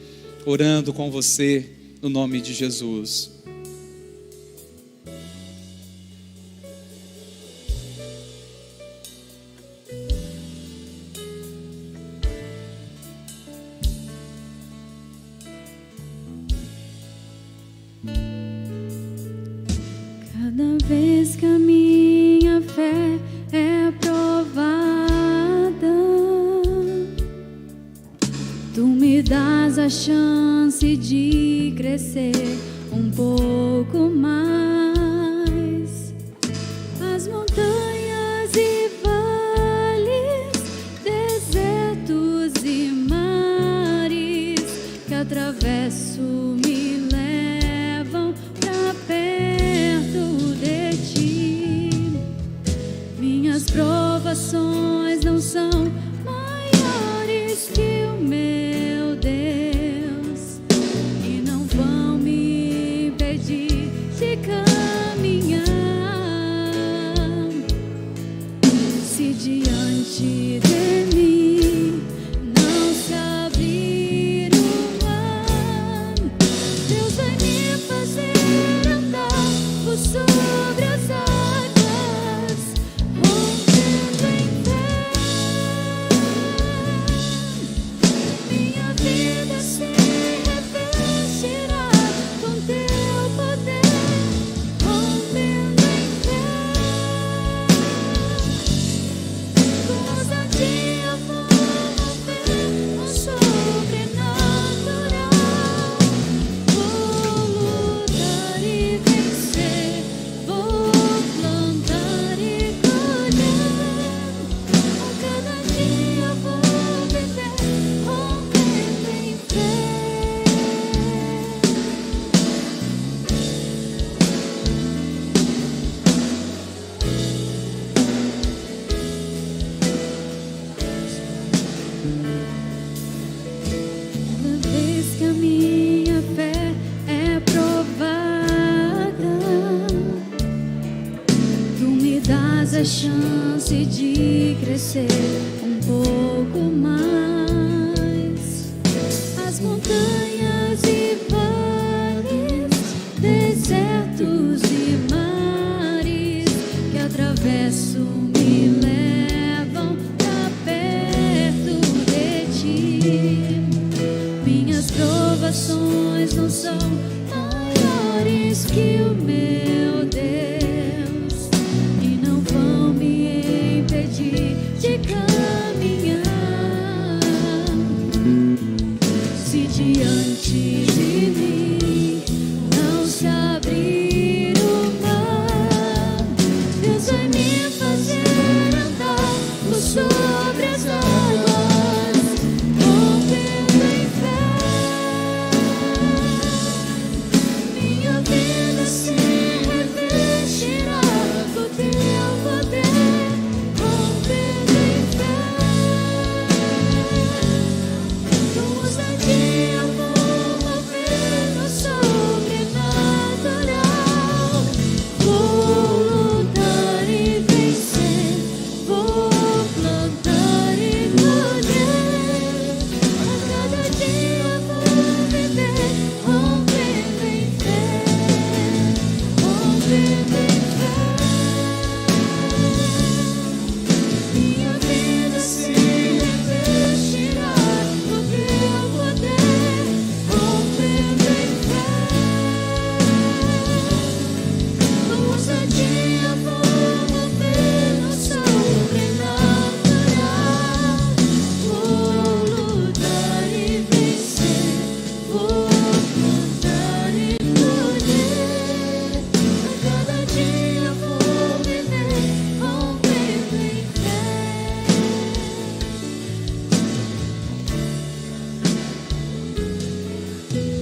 orando com você, no nome de Jesus. Cada vez que a minha fé é provada, Tu me dás a chance de crescer um pouco mais. As montanhas e vales, desertos e mares que atravesso me levam pra perto de Ti. Minhas provações não são maiores que o meu Deus, e não vão me impedir de cantar. Cada vez que a minha fé é provada, tu me dás a chance de crescer um pouco mais. As montanhas e vales, desertos e mares que atravesso me levam pra perto de ti. Minhas provações não são maiores que o meu Deus e não vão me impedir de caminhar. Se diante de mim não se abrir o mar, Deus vai me fazer andar por sobre as águas, rompendo em fé. Minha vida se revestirá do teu poder, rompendo em fé. Com ousadia eu vou mover no sobrenatural. Vou lutar e vencer, vou plantar e colher. A cada dia vou viver, rompendo em fé, rompendo em fé. Minha vida se revestirá do teu poder, rompendo em fé. Com ousadia vou mover no sobrenatural. Vou lutar e vencer, vou plantar e colher. A cada dia vou viver, rompendo em fé.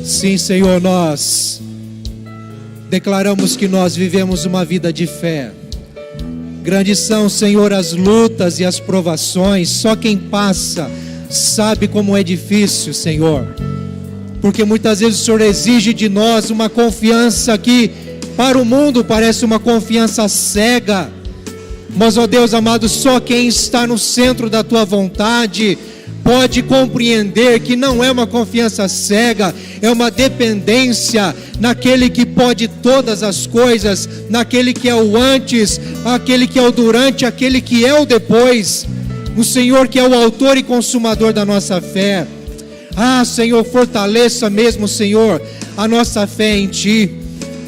Sim, Senhor, nós declaramos que nós vivemos uma vida de fé. Grandes são, Senhor, as lutas e as provações. Só quem passa sabe como é difícil, Senhor. Porque muitas vezes o Senhor exige de nós uma confiança que para o mundo parece uma confiança cega. Mas, ó Deus amado, só quem está no centro da Tua vontade pode compreender que não é uma confiança cega, é uma dependência naquele que pode todas as coisas, naquele que é o antes, aquele que é o durante, aquele que é o depois, o Senhor que é o autor e consumador da nossa fé. Ah, Senhor, fortaleça mesmo, Senhor, a nossa fé em Ti,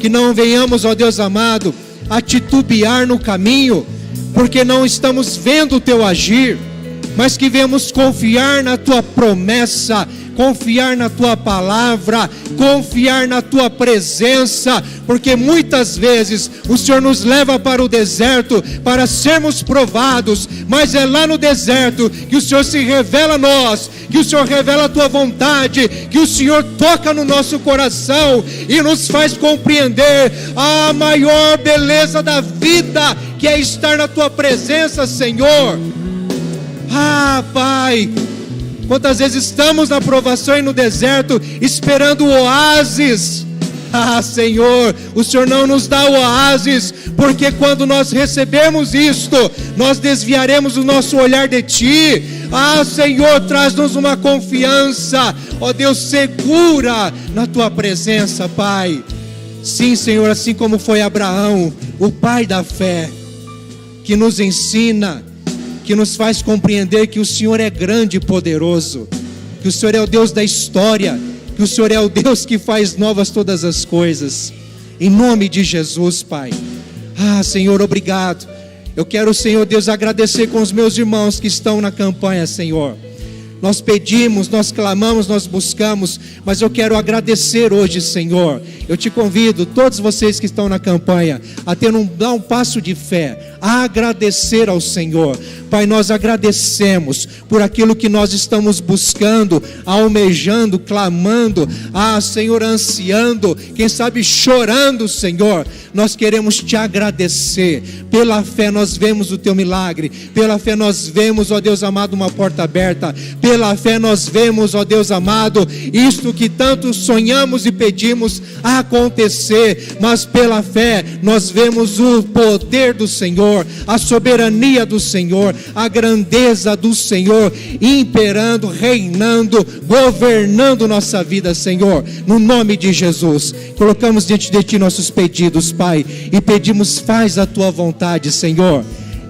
que não venhamos, ó Deus amado, a titubear no caminho, porque não estamos vendo o Teu agir, mas que venhamos confiar na Tua promessa, confiar na Tua palavra, confiar na Tua presença, porque muitas vezes o Senhor nos leva para o deserto para sermos provados, mas é lá no deserto que o Senhor se revela a nós, que o Senhor revela a Tua vontade, que o Senhor toca no nosso coração e nos faz compreender a maior beleza da vida, que é estar na Tua presença, Senhor. Ah, Pai, quantas vezes estamos na provação e no deserto esperando o oásis. Ah, Senhor, o Senhor não nos dá o oásis, porque quando nós recebemos isto, nós desviaremos o nosso olhar de Ti. Ah, Senhor, traz-nos uma confiança, ó Deus, segura na Tua presença, Pai. Sim, Senhor, assim como foi Abraão, o pai da fé, que nos ensina, que nos faz compreender que o Senhor é grande e poderoso, que o Senhor é o Deus da história, que o Senhor é o Deus que faz novas todas as coisas, em nome de Jesus, Pai. Ah, Senhor, obrigado. Eu quero, Senhor Deus, agradecer com os meus irmãos que estão na campanha, Senhor. Nós pedimos, nós clamamos, nós buscamos, mas eu quero agradecer hoje, Senhor. Eu te convido, todos vocês que estão na campanha, a dar um passo de fé, agradecer ao Senhor. Pai, nós agradecemos por aquilo que nós estamos buscando, almejando, clamando, Senhor, ansiando, quem sabe chorando, Senhor. Nós queremos te agradecer. Pela fé nós vemos o teu milagre, pela fé nós vemos, ó Deus amado, uma porta aberta, pela fé nós vemos, ó Deus amado, isto que tanto sonhamos e pedimos acontecer, mas pela fé nós vemos o poder do Senhor, a soberania do Senhor, a grandeza do Senhor imperando, reinando, governando nossa vida, Senhor. No nome de Jesus, colocamos diante de Ti nossos pedidos, Pai, e pedimos, faz a Tua vontade, Senhor.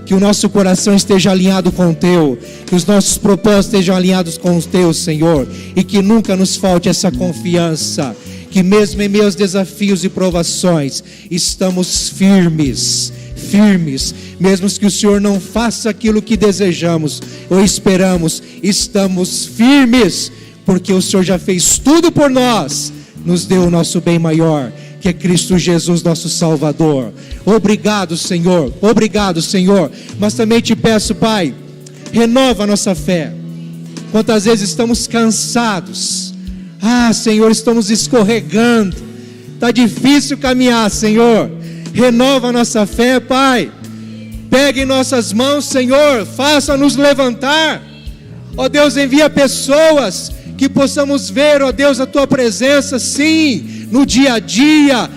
Que o nosso coração esteja alinhado com o Teu, que os nossos propósitos estejam alinhados com os Teus, Senhor, e que nunca nos falte essa confiança, que mesmo em meio aos desafios e provações, estamos firmes, mesmo que o Senhor não faça aquilo que desejamos ou esperamos, estamos firmes, porque o Senhor já fez tudo por nós, nos deu o nosso bem maior, que é Cristo Jesus, nosso Salvador. Obrigado, Senhor, mas também te peço, Pai, renova a nossa fé. Quantas vezes estamos cansados, Senhor, estamos escorregando, está difícil caminhar, Senhor. Renova a nossa fé, Pai. Pega em nossas mãos, Senhor, faça-nos levantar. Ó Deus, envia pessoas que possamos ver, ó Deus, a Tua presença, sim, no dia a dia,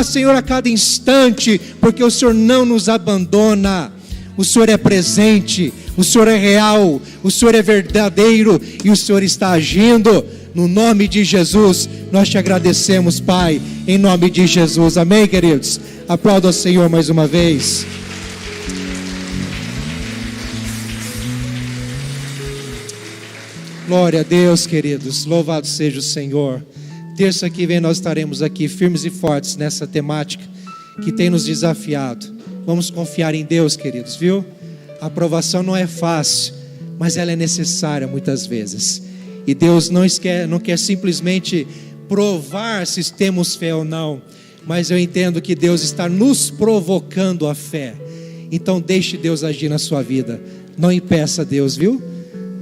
Senhor, a cada instante, porque o Senhor não nos abandona. O Senhor é presente, o Senhor é real, o Senhor é verdadeiro e o Senhor está agindo. No nome de Jesus, nós te agradecemos, Pai, em nome de Jesus. Amém, queridos? Aplauda ao Senhor mais uma vez. Glória a Deus, queridos. Louvado seja o Senhor. Terça que vem nós estaremos aqui firmes e fortes nessa temática que tem nos desafiado. Vamos confiar em Deus, queridos, viu? A aprovação não é fácil, mas ela é necessária muitas vezes. E Deus não quer simplesmente provar se temos fé ou não, mas eu entendo que Deus está nos provocando a fé. Então deixe Deus agir na sua vida. Não impeça Deus, viu?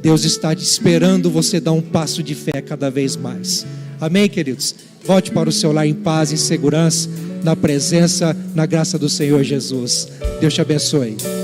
Deus está te esperando você dar um passo de fé cada vez mais. Amém, queridos? Volte para o seu lar em paz, em segurança, na presença, na graça do Senhor Jesus. Deus te abençoe.